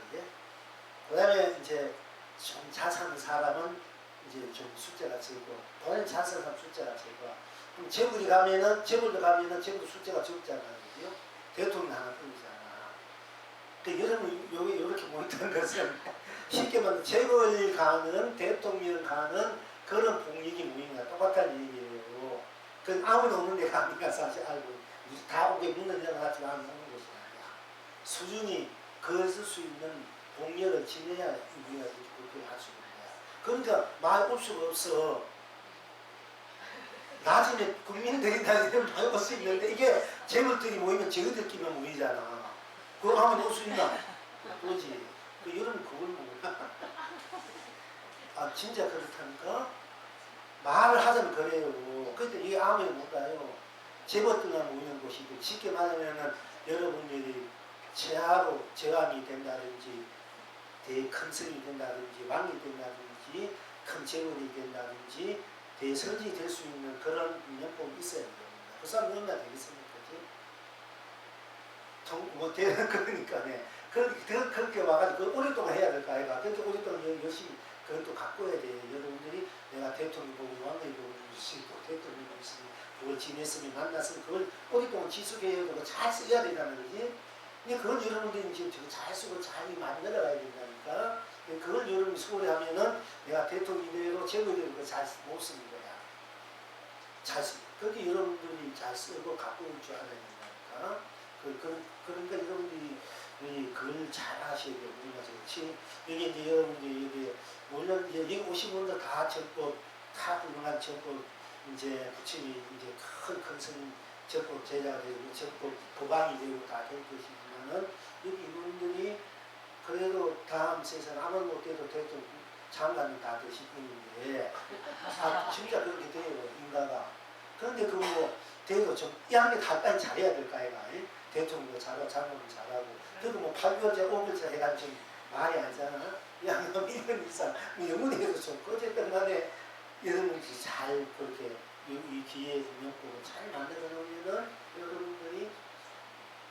그 다음에 이제 좀 잘 사는 사람은 이제 좀 숫자가 적고, 본인 잘 사는 사람 숫자가 적고, 그럼 재벌도 가면은 재벌도 숫자가 적잖아요. 그죠? 대통령 하나 뿐이잖아. 그 여러분, 여기 이렇게 모였다는 것은 쉽게 말하면 재벌 가는, 대통령 가는 그런 복력이 모이는 거야. 똑같다는 얘기예요. 그 아무도 없는 데가 아니라 사실 알고, 다 오게 묻는 데가 같이 안 먹는 것이 아니야. 수준이 거슬 수 있는 공력을 지내야 우리가 그렇게 할 수 있는 거야. 그러니까 말 올 수가 없어. 나중에 국민들이 다니면 말 올 수 있는데 이게 재벌들이 모이면 재벌들끼리만 모이잖아. 그거 하면 올 수 있나? 그러지. 그 여러분 그걸 모르나? 아 진짜 그렇다니까? 말을 하자면 그래요. 그때 이게 아무리 뭘까요? 재벌들만 모이는 곳이고 쉽게 말하면은 여러분들이 최하로 제왕이 된다든지 대큰 성이 된다든지 왕이 된다든지 큰 재물이 된다든지 대선지 될 수 있는 그런 명복이 있어야 됩니다. 그 사람 얼마나 되겠습니까? 뭐 되는 거니까 네. 그렇게 와가지고 오랫동안 해야 될 거 아이가. 그렇게 오랫동안 열심히 그걸 또 가꿔야 돼요. 여러분들이 내가 대통령 보고 왕이 보고 또 대통령 보고 그걸 지냈으면 만났으면 그걸 오랫동안 지속해야 되고 잘 써야 된다는 거지. 근데 그걸 여러분들이 지금 잘 쓰고 잘 만들어가야 된다니까. 그걸 여러분이 소홀히 하면은 내가 대통령이 되고 제국이 되고 잘 못 쓰는 거야. 잘 쓰. 그렇게 여러분들이 잘 쓰고 가꾸는 줄 알아야 된다니까. 그러니까 여러분들이 그걸 잘 하셔야 돼요. 우리가 지금 여기 이제 여러분들이 여기 물론 이제 여기 오신 분들 다 전법 다 훌륭한 전법 이제 부처님이 이제 큰 스님 전법 제자가 되고 전법 도방이 되고 다 될 것이지만은 여기 이분들이 그래도 다음 세상 아무 못해도 대통령 장관이 다 되실 분인데 진짜 그렇게 돼요 인가가. 그런데 그거 뭐 돼도 좀 양게 다 빨리 잘해야 될까 아이가. 대통령도 잘하고 장관도 잘하고 그리고 뭐 8개월째 5개월째 해가지고 좀 말이 아니잖아. 양은 1년 이상 영문에도 좀 어쨌든 간에 여러분들이 잘 그렇게 이 기회에 명복을 잘 만들어 놓으면은 여러분들이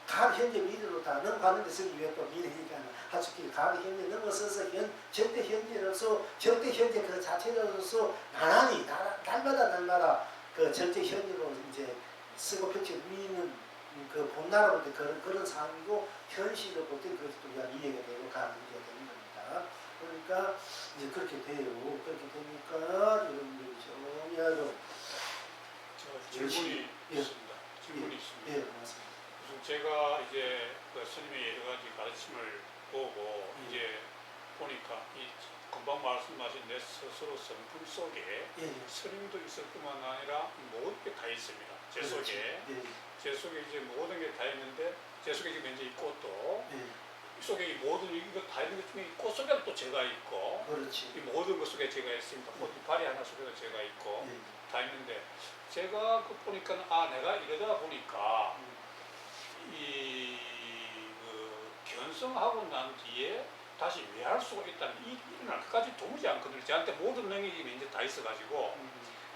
각 현재 미래로 다 넘어가는데 쓰기 위해 또 미래니까 하숙길 각 현재 넘어서서 절대 현재로서 절대 현재 그 자체로서 나란히 날마다 그 절대 현재로 이제 쓰고 펼쳐 위는 그 본나라부터 그런 상황이고 현실로 볼 때 그것도 우리가 이해가 되고 가는 문제가 되는 겁니다. 그러니까 이제 그렇게 돼요. 그렇게 되니까 여러분들이 전혀로 질문이 있습니다. 질문이 있습니다. 예, 맞습니다. 우선 제가 이제 그 스님의 여러 가지 가르침을 보고 이제 보니까 이 금방 말씀하신 내 스스로 성품 속에 스님도 있을 뿐만 아니라 모든 게 다 있습니다. 제 속에 제 속에 이제 모든 게 다 있는데 제 속에 지금 현재 이 꽃도 이 속에 이 모든 이거 다 있는 것 중에 이 꽃 속에도 또 제가 있고 그렇지. 이 모든 것 속에 제가 있습니다. 꽃 이파리 하나 속에도 제가 있고 다 있는데 제가 그 보니까 내가 이러다 보니까 그 견성하고 난 뒤에 다시 왜 할 수가 있다는 일어날 것까지 도무지 않거든요. 저한테 모든 능력이 이제 다 있어가지고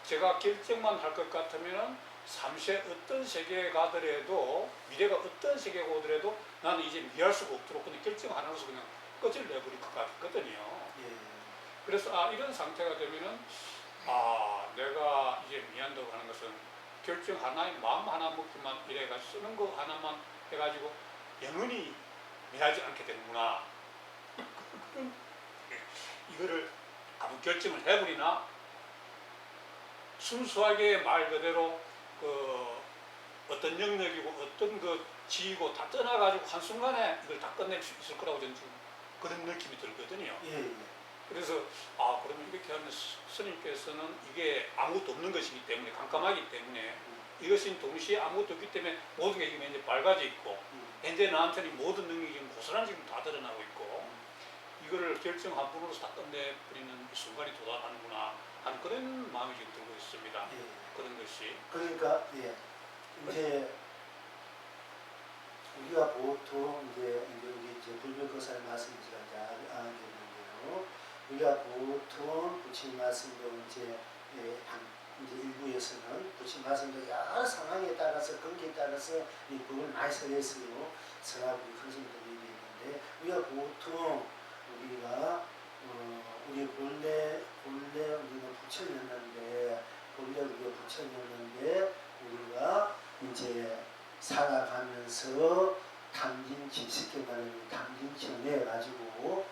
제가 결정만 할 것 같으면은 삼세 어떤 세계에 가더라도 미래가 어떤 세계에 오더라도 나는 이제 미할 수가 없도록 그냥 결정 안 하면서 그냥 끝을 내버릴 것 같거든요. 그래서 이런 상태가 되면은 내가 이제 미한다고 하는 것은 결정 하나에 마음 하나 먹기만 이래가지고 쓰는 거 하나만 해가지고 영원히 미하지 않게 되는구나. 이거를 아무 결정을 해버리나 순수하게 말 그대로 그 어떤 영역이고 어떤 그 지위고 다 떠나가지고 한순간에 이걸 다 끝낼 수 있을 거라고 저는 지금 그런 느낌이 들거든요. 그래서 그러면 이렇게 하면 스님께서는 이게 아무것도 없는 것이기 때문에 깜깜하기 때문에 이것이 동시에 아무것도 없기 때문에 모든 게 지금 이제 밝아져 있고 현재 나한테는 모든 능력이 지금 고스란히 지금 다 드러나고 있고 이거를 결정 한 번으로서 다 끝내버리는 순간이 도달하는구나 하는 그런 마음이 지금 들고 있습니다. 그런 것이. 그러니까 이제 우리가 보통 이제 불교거사의 말씀을 제가 알겠는데요. 우리가 보통 부처님 말씀도 이제 일부에서는 부처님 말씀도 여러 상황에 따라서 근기에 따라서 이 법을 많이 설했어요. 서랍이 선생님들이 얘기했는데 우리가 보통 우리 본래 우리가 부처였는데 우리가 이제 살아가면서 쉽게 말하면 탐진치에 가지고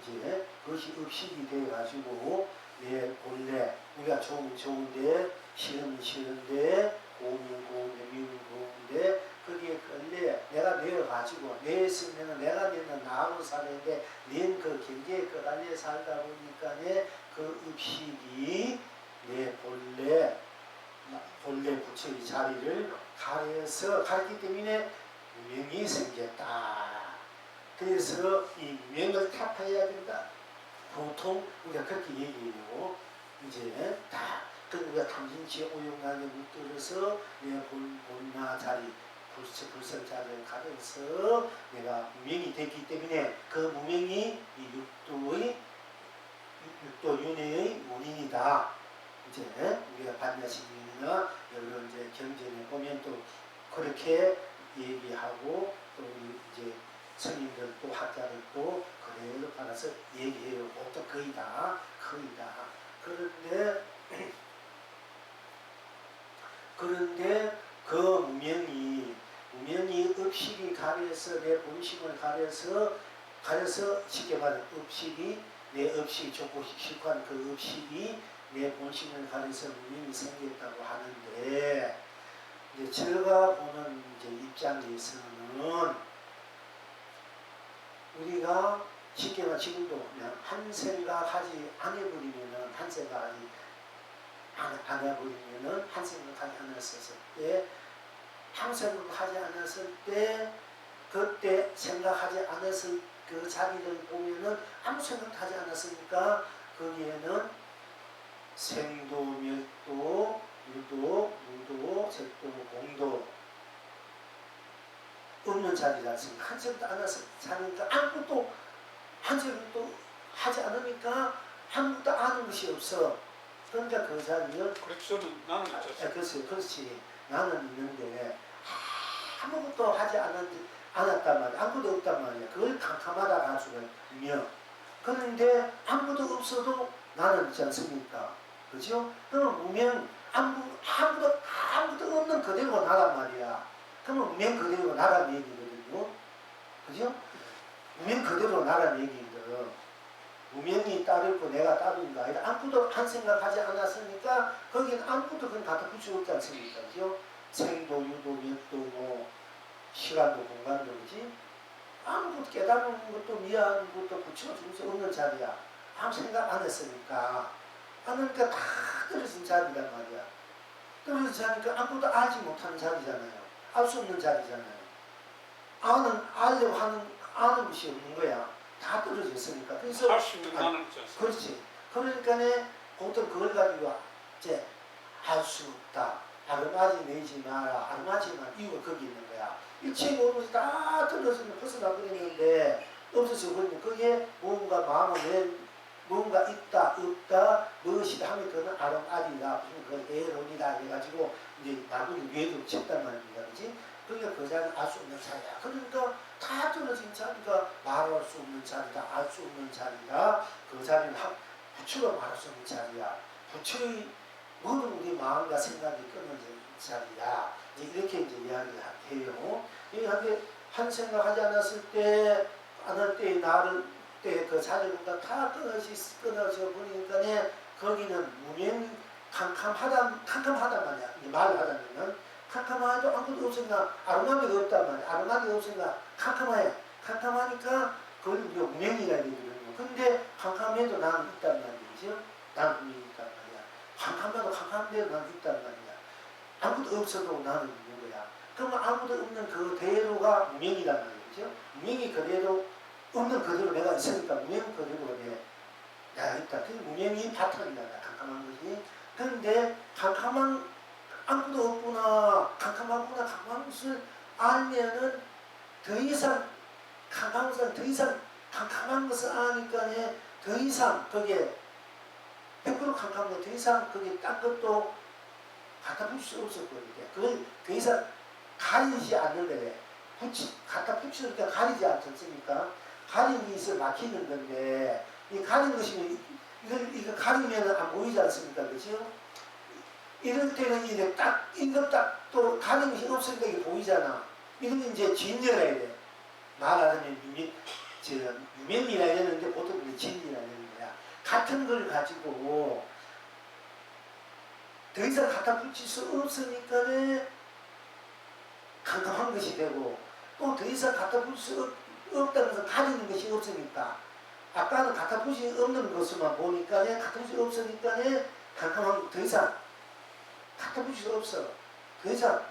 이제 그것이 업식이 돼 가지고 내 본래 우리가 좋은데 싫은데 고운데 미운 고운데 거기에 내가 내어가지고 내었으면 내가 내는 나하고 사는데 낸 그 경계에 끌어달려 살다 보니까 그 업식이 내 본래 부처의 자리를 가렸기 때문에 무명이 생겼다. 그래서 이 무명을 타파해야 된다. 보통 우리가 그렇게 얘기해요. 이제 다 우리가 탐진치에 오용하게 묶들어서 내 본나 자리 불성 자리를 가려서 내가 무명이 됐기 때문에 그 무명이 이 육도 윤회의 원인이다. 이제 우리가 반야식이나 여러 이제 경전에 보면 또 그렇게 얘기하고 또 이제 스님들 또 학자들 또 그대로 받아서 얘기해요. 또 거의다. 그런데 그 무명이 업식이 가려서 내 본심을 가려서 쉽게 말하면 내 업식이 좋고 싫고한 그 업식이 내 본심을 가려서 무명이 생겼다고 하는데 이제 제가 보는 이제 입장에서는 우리가 쉽게 말해 지금도 그냥 한 생각하지 안 해버리면은 한 생각하지 안 해버리면은 한 생각하지 않았을 때 아무 생각하지 않았을 때 그때 생각하지 않았을 그 자리를 보면은 아무 생각하지 않았으니까 거기에는 생도, 멸도, 유도, 무도, 색도, 공도 없는 자리지 않습니까? 한 생각도 안 해서 자니까 아무것도 한 생각도 하지 않으니까 아무것도 아는 것이 없어. 그러니까 그 자리를 그렇죠. 나는 있었어. 그렇지. 나는 있는데 아무것도 하지 않았단 말이야. 아무것도 없단 말이야. 그걸 캄캄하다 할 수가 있며. 그런데 아무것도 없어도 나는 있지 않습니까? 그죠? 그러면 무명 아무것도 없는 그대로가 나란 말이야. 그러면 무명 그대로가 나란 얘기거든요. 그죠? 무명 그대로 나란 얘기거든. 무명이 따르고 내가 따르는 거 아니라 아무것도 한 생각하지 않았으니까 거기는 아무것도 그냥 갖다 붙이고 없지 않습니까? 그죠? 생도, 유도, 멸도, 뭐 시간도 공간도 그지? 아무것도 깨달은 것도 미안한 것도 붙여줄 수 없는 자리야. 아무 생각 안 했으니까. 그러니까 다 떨어진 자리란 말이야. 떨어진 자리니까 아무것도 알지 못하는 자리잖아요. 알 수 없는 자리잖아요. 알려고 아는 것이 없는 거야. 다 떨어졌으니까. 그래서 할 수 있는 나는 있었어. 그렇지. 그러니까 보통 그걸 가지고 이제 알 수 없다. 아르마지 내지 마라. 아르마지만 이유가 거기 있는 거야. 이 책이 오면서 다 떨어지면 벗어나 버리는데 없어져 버리면 그게 뭔가 마음에 뭔가 있다 없다 무엇이다 하면 그거는 아름아리다 그건 에론이다 해가지고 이제 나무를 위에도 쳤단 말입니다. 그지? 그러니까 그 자리는 알 수 없는 자리야. 그러니까 다 떨어진 자리가 말할 수 없는 자리다. 알 수 없는 자리다. 그 자리는 부처가 말할 수 없는 자리야. 부처의 모든 우리 마음과 생각이 끊어진 자리다. 이제 이렇게 이제 이야기를 해요. 이게 한 생각하지 않았을 때, 안 할 때 나를 때 그 자리가 다 끊어져 버리니까 거기는 무명이 캄캄하단 말이야. 말을 하자면은 캄캄해도 아무것도 없으니까 아름다움이 없단 말이야. 아름다움이 없으니까 캄캄하니까 그걸 우리가 무명이라 얘기거든요. 근데 캄캄해도 나는 있단 말이죠. 나는 분명히 있단 말이야. 캄캄해도 나는 있단 말이야. 아무것도 없어도 나는 있는 거야. 그러면 아무도 없는 그대로가 무명이란 말이죠. 무명이 그대로 없는 그대로 내가 있으니까 무명 그대로 내가 있다. 그 무명이 바탕이다. 캄캄한 것이. 그런데 아무도 없구나. 캄캄한 것을 알면은 더 이상 캄캄한 것을 아니까 더 이상 거기에 100% 캄캄해. 더 이상 거기에 딴 것도 갖다 붙일 수 없을 거니까. 그걸 더 이상 가리지 않는 거래. 갖다 붙이니까 가리지 않습니까? 가린 게 있어 막히는 건데, 이 가린 것이, 이거 가리면 안 보이지 않습니까? 그죠? 이럴 때는 이거 딱 또 가린 것이 없으니까 이게 보이잖아. 이건 이제 진열해야 돼. 말하자면 유명이라 했는데 보통 이제 진리라 하는 거야. 같은 걸 가지고 더 이상 갖다 붙일 수 없으니까 캄캄한 것이 되고 또 더 이상 갖다 붙일 수 없다면서 가리는 것이 없으니까 아까는 갖다 붙일 수 없는 것만 보니까 갖다 붙일 수 없으니까 캄캄한 더 이상 갖다 붙일 수 없어. 더 이상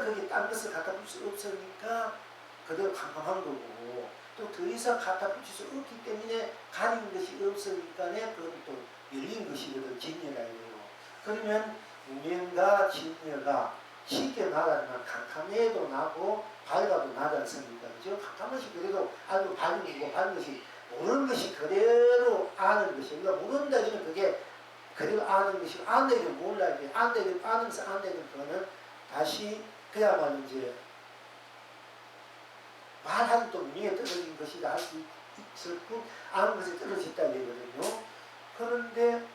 거기 딴 것을 갖다 붙일 수 없으니까 그대로 캄캄한 거고 또 더 이상 갖다 붙일 수 없기 때문에 가리는 것이 없으니까 그건 또 열린 것이거든. 진리라요. 그러면 무명과 진리가 쉽게 말하면 캄캄해도 나고 밝아도 나지 않습니까? 그죠? 캄캄한 것이 그래도 알고 밝은 거고 밝은 것이 모르는 것이 그대로 아는 것이 그러니까 모른다 하면 그게 그대로 아는 것이 아는 게 몰라야 돼. 아는 것을 아는 그거는 다시 그야말로 이제 말하는 또 무명에 떨어진 것이다 할 수 있을 뿐 아는 것에 떨어졌다 얘기거든요. 그런데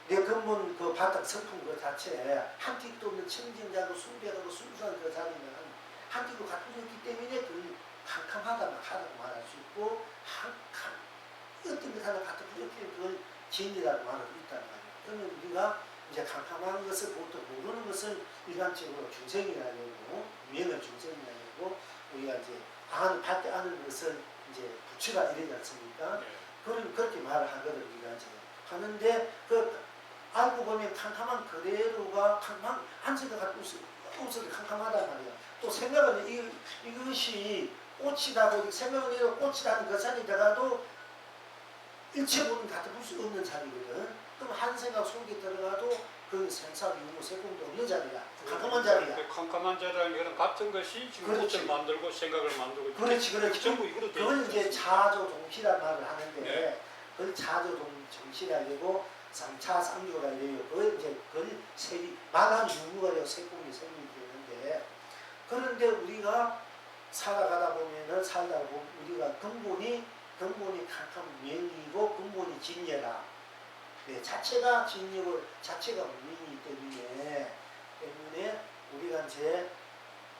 내 근본 그 바닥 성품 그 자체에 한 틱도 없는 청진자도 숭배하고 순수한 그 자리는 한 틱도 갖춰져 있기 때문에 그 캄캄하다고 말할 수 있고 어떤 것 하나 갖다 부족해 그걸 진리라고 말할 수 있단 말이에요. 그러면 우리가 이제 캄캄한 것을 보통 모르는 것을 일반적으로 중생이라고 하고 유행을 중생이라고 하고 우리가 이제 밝게 아는 것을 이제 부처가 이러지 않습니까? 그렇게 말을 하거든 우리가 이제 하는데 그 알고 보면 캄캄한 그대로가 캄캄 안색과 같은 옷을 캄캄하단 말이야. 또 생각은 이것이 꽃이라고 생각은 이거 꽃이라는 그 자리다가도 일체 보는 같은 볼 수 없는 자리거든. 그럼 한 생각 속에 들어가도 그 생사 유무 세공도 없는 자리야. 캄캄한 자리야. 캄캄한 자리라는 것은 같은 것이 지금 그렇지. 꽃을 만들고 생각을 만들고 그렇지. 전부 이거로 되어 그건 이제 있는 자조동시란 말을 하는데 네. 그걸 자조동시라 되고 삼차 상조가 이래요. 그걸 색이 마감 유무가 되고 세공이 생기게 되는데 그런데 우리가 살다 보면 우리가 근본이 캄캄 명이고 근본이 진여라. 네, 자체가 진여고 자체가 무명이기 때문에 우리가 이제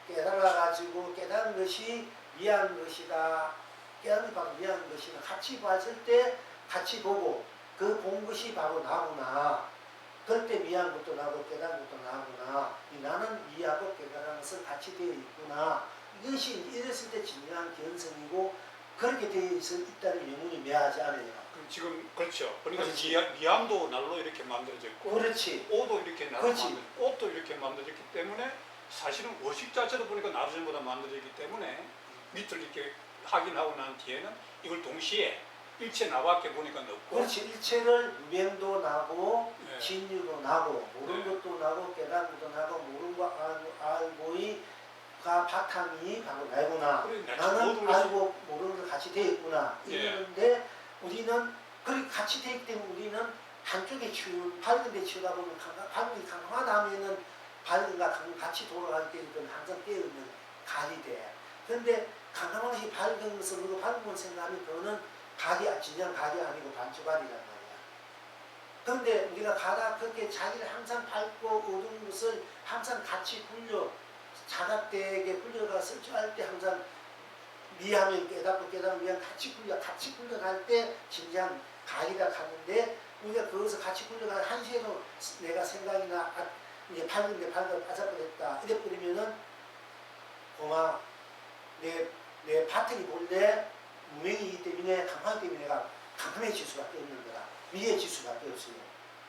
깨달아가지고 깨달은 것이 미한 것이다. 깨달은 바로 미한 것이다. 같이 봤을 때 같이 보고 그 본 것이 바로 나구나. 그때 미한 것도 나고 깨달은 것도 나구나. 나는 미하고 깨달은 것은 같이 되어 있구나. 이것이 이랬을 때 진정한 견성이고 그렇게 되어 있다는 명문이 매하지 않아요. 지금 그렇죠. 그러니까 그렇지. 미암도 날로 이렇게 만들어졌고 그렇지. 옷도 이렇게 날로 그렇지. 만들어졌고 옷도 이렇게 만들어졌기 때문에 사실은 의식 자체도 보니까 나루전보다 만들어졌기 때문에 밑을 이렇게 확인하고 난 뒤에는 이걸 동시에 일체 나밖에 보니까 없고 그렇지. 일체를 유명도 나고 네. 진유도 나고 모르는 네. 것도 나고 깨달은 것도 나고 모르는 거 알고의 바탕이 바로 나구나. 그래, 나는 알고 모르는 것 같이 되어 있구나. 예. 이러는데 우리는 그렇게 같이 되어 있기 때문에 우리는 한쪽에 밝은 데 치우다 보면 밝은 강하다 하면은 밝은과 같이 돌아가기 때문에 항상 깨어있는 각이 돼. 그런데 강한 것이 밝은 것을 보고 밝은 걸 생각하면 그거는 진정 각이 아니고 반주각이란 말이야. 그런데 우리가 가다 그렇게 자기를 항상 밝고 어두운 것을 항상 같이 자각되게 굴려갔을 줄 알 때 항상 미하면 깨닫고 깨닫으면 미하면 같이 굴려갈 때 진정 각이라 하는데 우리가 거기서 같이 굴려가는 한시에도 내가 생각이나 이제 밝은데 바삭거렸다 이래 버리면은 고마 내 바탕이 본래 무명이기 때문에 강하기 때문에 내가 강함해질 수밖에 없는 거다. 미해질 수밖에 없어요.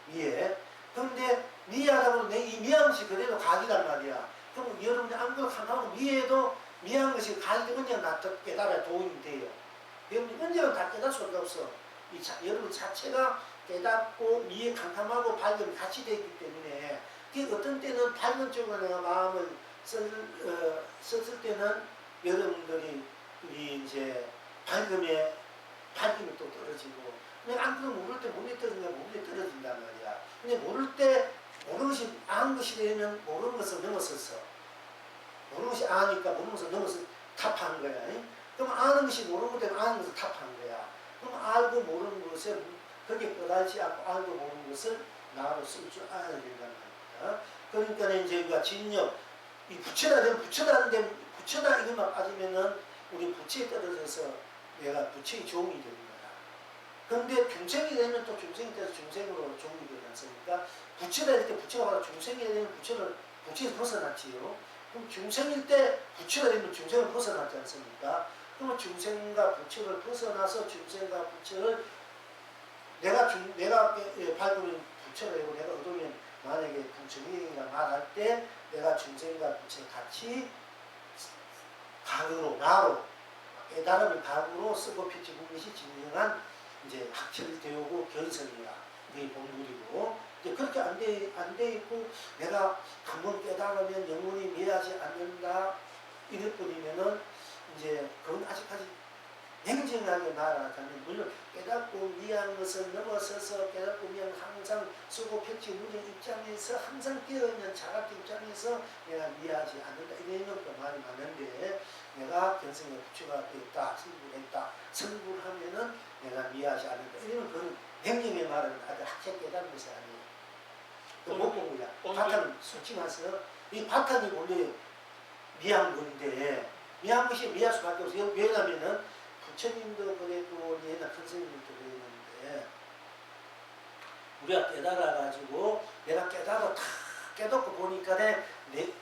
미해. 그런데 미하다 보면 이 미한 것이 그대로 각이란 말이야. 그럼 여러분들 아무것도 강하고 미해도 미한 것이 각이 언제나 깨달아야 도움이 돼요. 여러분 언제나 다 깨달을 수가 없어. 여러분 자체가 깨닫고 미에 강함하고 밝음이 같이 되어 있기 때문에 어떤 때는 밝은 쪽으로 내가 마음을 썼을 때는 여러분들이 이제 밝음이 또 떨어지고 그냥 아무도 모를 때 몸이 떨어진단 말이야. 근데 모를 때 모르는 것이 아는 것이 되면 모르는 것을 넘어섰어. 모르는 것이 아니까 모르는 것을 넘어서 탑하는 거야. 그럼 아는 것이 모르는 것 때문에 아는 것을 탑하는 거야. 그럼 알고 모르는 것을 그렇게 깨달지 않고 알고 모르는 것을 나로 쓸 줄 알아야 된단 말이야. 그러니까 이제 우리가 진력, 이 부처다는데 부처다 이것만 빠지면은 우리 부처에 떨어져서 내가 부처의 종이 되는 거야. 그런데 중생이 되면 또 중생이 돼서 중생으로 종이 되지 않습니까? 부처다 할 때 부처가 바로 중생이 되면 부처에서 벗어났지요. 그럼 중생일 때 부처가 되면 중생을 벗어났지 않습니까? 그러면 중생과 부처를 벗어나서 중생과 부처를 내가 밝으면 부처가 되고 내가 어두우면 만약에 부처이라 말할 때 내가 중생과 부처를 같이 각으로 나로 깨달음을 각으로 쓰고 펼치는 것이 진정한 이제 학철되고 견성이야. 이 본물이고 이제 그렇게 안 돼 있고 내가 한번 깨달으면 영원히 미하지 않는다 이럴 뿐이면은 이제 그건 아직까지 냉정하게 말하자면 물론 깨닫고 미한 것을 넘어서서 깨닫고 미한 항상 쓰고 펼치 우리 입장에서 항상 깨어있는 자각 입장에서 내가 미하지 않는다 이런 것도 말이 많은데 내가 견성의 부처가 되었다 성불했다 성불하면은 내가 미하지 않는다 이러면 그건 냉정의 말은 아주 학생 깨닫는 것이 아니에요. 못 본 거야. 바탕은 솔직히 말해서 이 바탕이 원래 미한 건데 미한 것이 미할 수밖에 없어요. 왜냐하면은 부처님도 그랬고 옛날 큰 스님들도 그랬는데 우리가 깨달아가지고 내가 깨달아 다 깨닫고 보니까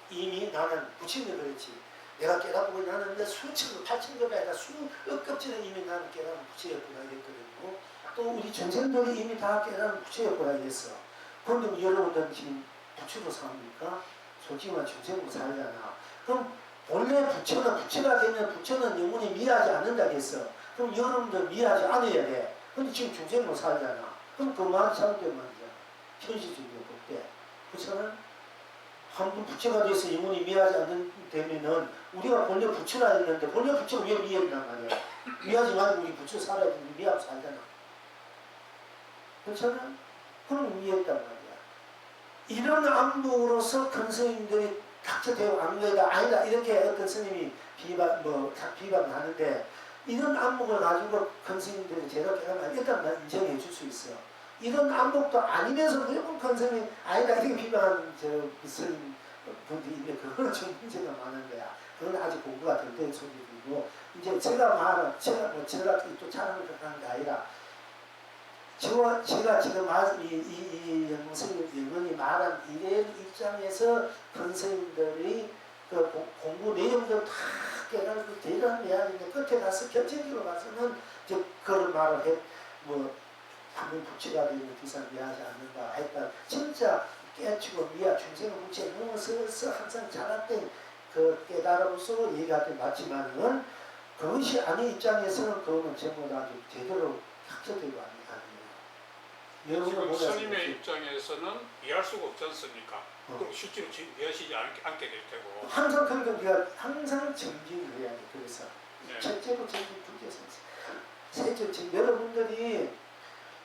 이미 나는 부처님이 그랬지. 내가 깨닫고 나는 수천 급, 8천 급이 아니라 수억 급지는 이미 나는 깨달은 부처였구나 이랬거든요. 또 우리 전생들이 이미 다 깨달은 부처였구나 이랬어. 그런데 여러분들은 지금 부처로 삽니까? 솔직히 말해 전생으로 살잖아. 그럼 본래 부처가 되면 부처는 영원히 미하지 않는다겠어. 그럼 여러분들 미하지 않아야 돼. 근데 지금 중생으로 살잖아. 그럼 그 말이 잘못된 말이야. 현실적으로 볼 때. 부처는 한번 부처가 돼서 영원히 미하지 않는 되면은 우리가 본래 부처라 했는데 본래 부처가 왜 미했단 말이야. 미하지 말고 우리 부처 살아야 되는데 미하고 살잖아. 부처는 그럼 미했단 말이야. 이런 안목으로서 큰 스님들이 닥쳐대고 안무에다 아니다 이렇게 어떤 스님이 비방하는데 이런 안목을 가지고 큰 스님들이 제대로 깨달으면 일단 난 인정해 줄 수 있어. 이런 안목도 아니면서 무조건 큰 스님이 아니다 이렇게 비방하는 스님 분들이 있는데 그거는 좀 문제가 많은 거야. 그건 아직 공부가 덜 된 소리이고 이제 제가 말한 제가 또 자랑을 하는 게 아니라 제가 지금 이 영문이 말한 이런 입장에서 선생님들이 그 공부 내용도 다 깨달고 대단한 이야기인데 끝에 가서 결정적으로 가서는 이제 그런 말을 해 한번 부처가 되는 이상 미하지 않는다 했다. 진짜 깨치고 미야 중생의 부처에 넘어서서 항상 자랐던 그 깨달음으로서 얘기할 때 맞지만은 그것이 아닌 입장에서는 그거는 전부 다 제대로 학습되고 아니에요. 지금 스님의 입장에서는 이해할 수가 없지 않습니까? 그럼 실제로 이해하시지 않게 될 테고. 항상 그러니까 우리가 항상 정진을 해야 돼. 그래서 네. 첫째로 정진, 둘째로 셋째로 정진. 여러분들이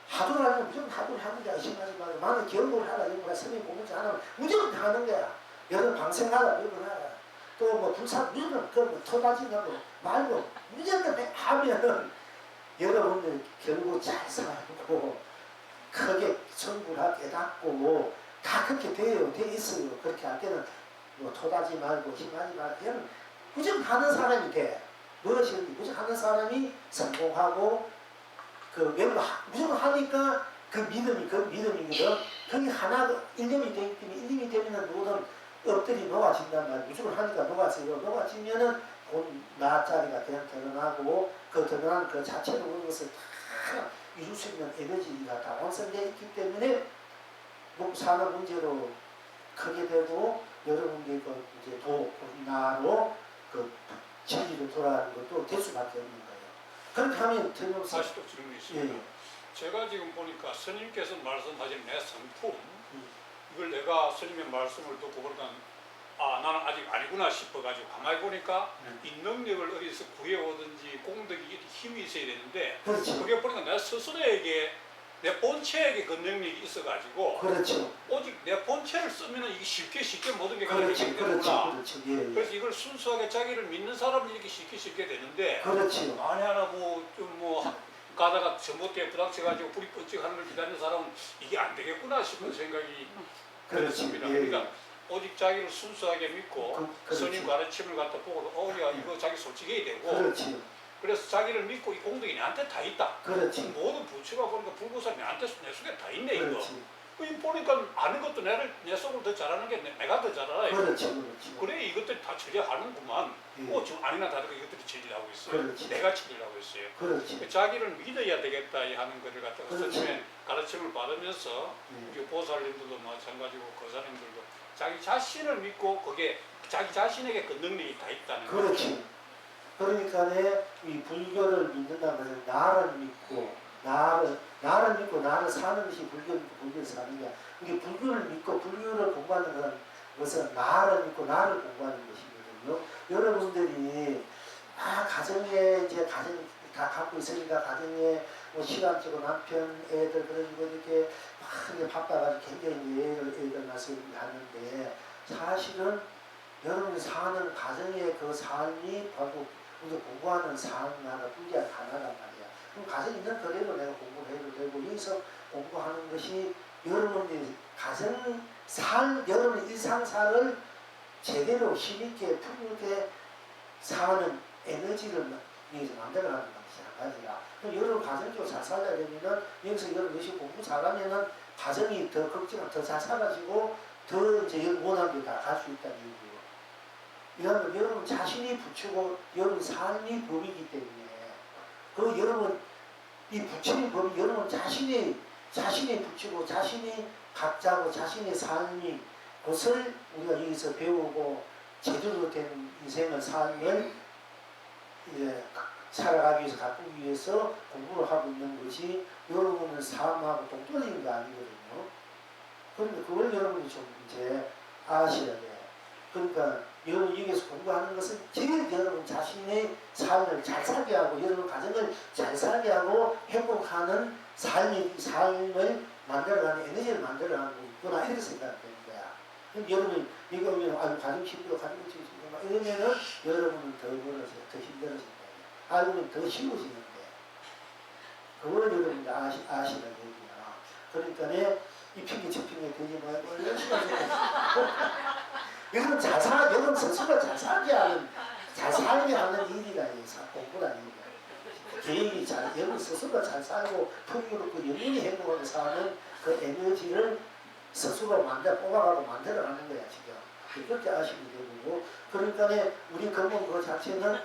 하도를 하면 무조건 하도를 하는 게 의심하지 말고 만약 기억을 하라 이런 스님 공부지 안 하면 무조건 하는 거야. 여러분 방생하라 무조건 하라. 또 뭐 불사 무조건 그뭐 토다지나고 말고 무조건 하면은 여러분들 결국 잘 살고 크게 성불하 깨닫고 다 그렇게 돼 있어요. 그렇게 할 때는 뭐 토다지 말고 힘하지 말고 그냥 무조건 하는 사람이 돼. 무엇이 무조건 하는 사람이 성공하고 그 무조건 하니까 그 믿음이거든. 그게 하나 일념이 되기 때문에 일념이 되면은 모든 업들이 녹아진단 말이야. 무조건 하니까 녹아져요. 녹아지면은 본 나자리가 그냥 드러나고 그 드러난 그 자체로 오는 것을 다 이룰 수 있는 에너지가 다 완성되어 있기 때문에 사는 문제로 크게 되고 여러분들이 그 이제 나로 그 진리로 돌아가는 것도 될 수밖에 없는 거예요. 그렇게 하면 틀림없이 다시 또 질문이 있습니다. 예. 제가 지금 보니까 스님께서 말씀하신 내 성품 이걸 내가 스님의 말씀을 듣고 보니까 나는 아직 아니구나 싶어가지고 가만히 보니까 이 능력을 어디서 구해오든지 공덕이 힘이 있어야 되는데 그렇지. 그게 보니까 내 스스로에게 내 본체에게 그 능력이 있어가지고 그렇죠. 오직 내 본체를 쓰면 이게 쉽게 모든 게 그렇지. 되는구나. 그렇지. 예. 그래서 이걸 순수하게 자기를 믿는 사람은 이렇게 쉽게 되는데 그렇지. 만에 하나 가다가 전봇대에 부닥쳐가지고 불이 번쩍하는 걸 기다리는 사람은 이게 안 되겠구나 싶은 생각이 들었습니다. 예. 그러니까 오직 자기를 순수하게 믿고 스님 가르침을 갖다 보고 야 이거 자기 솔직해야 되고 그렇지. 그래서 자기를 믿고 이 공덕이 내한테 다 있다. 그렇지. 모든 부처가 보니까 불구사 내한테 내 속에 다 있네 이거. 그렇지. 보니까 아는 것도 내 속으로 더 잘하는 게 내가 더 잘 알아요. 그렇지. 그래 이것들이 다 처리하는구만. 예. 지금 아니나 다르게 이것들이 처리를 하고 있어요. 그렇지. 내가 처리를 하고 있어요. 그렇지. 자기를 믿어야 되겠다 하는 것을 갖다가 그렇지. 스님의 가르침을 받으면서 우리 보살님들도 마찬가지고 거사님들도 자기 자신을 믿고 거기에 자기 자신에게 그 능력이 다 있다는 거죠. 그렇지. 그러니까 이 불교를 믿는다는 것은 나를 믿고 나를 사는 것이 불교를 사는 거야. 이게 불교를 믿고 불교를 공부하는 것은 나를 믿고 나를 공부하는 것이거든요. 여러분들이 가정에 이제 가정 다 갖고 있으니까 가정에 뭐 시간적으로 남편 애들 그러고 이렇게 막 바빠가지고 굉장히 애들 나서 하는데 사실은 여러분이 사는 가정의 그 삶이 바로 우리가 공부하는 삶나라 분리한 하나란 말이야. 그럼 가정 있는 그대로 내가 공부를 해도 되고 여기서 공부하는 것이 여러분이 여러분 일상사를 제대로 힘있게 풍요롭게 사는 에너지를 만들어가는 것이 한 가지라. 그럼 여러분 가정적으로 잘 살려야 되면은 여기서 여러분 열심히 공부 잘하면은 가정이 더 걱정, 더 잘 살아지고 더 이제 원하는 데 다 갈 수 있다는 얘기예요. 이거는 여러분 자신이 부추고 여러분 삶이 법이기 때문에 그 여러분 이 부처님 법이 여러분 자신이 부추고 자신이 각자고 자신의 삶이 그것을 우리가 여기서 배우고 제대로 된 인생의 삶을 이제 살아가기 위해서 가꾸기 위해서 공부를 하고 있는 것이 여러분은 삶하고 동떨어진 게 아니거든요. 그런데 그걸 여러분이 좀 이제 아셔야 돼요. 그러니까 여러분 여기서 공부하는 것은 제일 여러분 자신의 삶을 잘 살게 하고 여러분 가정을 잘 살게 하고 행복하는 삶을 만들어가는 에너지를 만들어가는 거구나 이렇게 생각되는 거야. 그럼 여러분이 여기 오면 가정 힘들어 가정 힘들어 이러면은 여러분은 더 멀어져요. 더 힘들어진다. 알고 보면 더 쉬워지는데 그걸 여러분이 아시는 얘기야. 그러니까 이 핑계 저 핑계 되지 말고 열심히 하세요. 여러분 여러분 스스로 잘 살게 하는 일이라 해서 공부라는 얘기야. 개인이 여러분 스스로 잘 살고 풍요롭고 영원히 행복하게 사는 그 에너지를 스스로 뽑아가고 만들어가는 거야 지금. 그렇게 아시면 되고 그러니까 우리 근본 그 자체는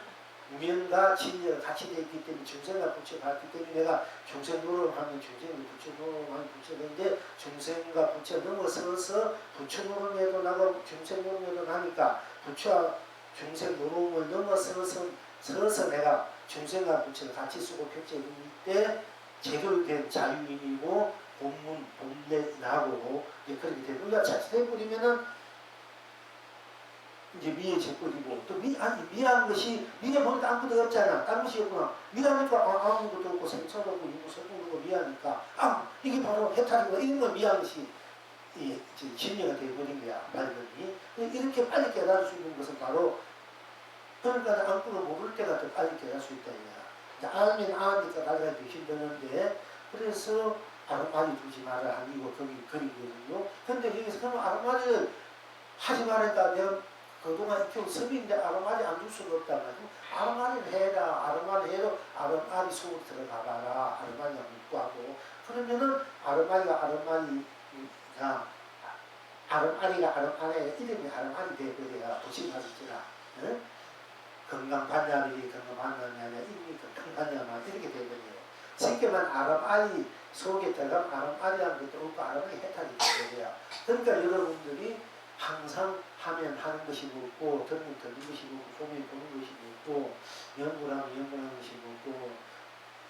무명과 진리가 같이 되어 있기 때문에 중생과 부처가 있기 때문에 내가 중생 노릇하면 중생이 부처 노릇하면 부처인데 중생과 부처 넘어서서 부처 노릇에도 나가고 중생 노릇에도 나니까 부처와 중생 노릇을 넘어서서 내가 중생과 부처를 같이 쓰고 펼쳐질 때 제대로 된 자유인이고 본래 나고 그렇게 되고 우리가 자칫해버리면은 이제 미에 제꼴이고 또 미한 것이 미에 보니까 아무것도 없잖아. 딴 것이 없구나. 미하니까 아무것도 없고 생사도 없고 유무설도 없고 미하니까 이게 바로 해탈이구나. 이런 건 미한 것이 진리가 되어버린 거야. 발견이. 이렇게 빨리 깨달을 수 있는 것은 바로 그러니까 아무것도 모를 때가 더 빨리 깨달을 수 있다. 이거야. 알면 아니까 나중에 힘드는데 그래서 아르마리 두지 마라 하는 이거 거기 그리거든요. 근데 여기서 그러면 아르마리를 하지 말았다. 내가 그동안 키운 섭인데 아르마리 안 줄 수가 없단 말이야. 아르마리를 해라. 아르마리 해도 아르마리 속으로 들어가봐라. 아르마리가 묻고 하고. 그러면은 아르마리가 아르마리의 이름이 아르마리 되버려야 보시마지라. 응? 건강반야들이 건강반야이 아니라 이름이 건강반야만 이렇게 되버려요. 쉽게만 아르마리 속에 들어가면 아르마리라는 것도 없고 아르마리 해탈이 되버려요. 그러니까 여러분들이 항상 하면 하는 것이 묻고 듣는 것이 묻고 보면 보는 것이 묻고 연구를 하면 연구하는 것이 묻고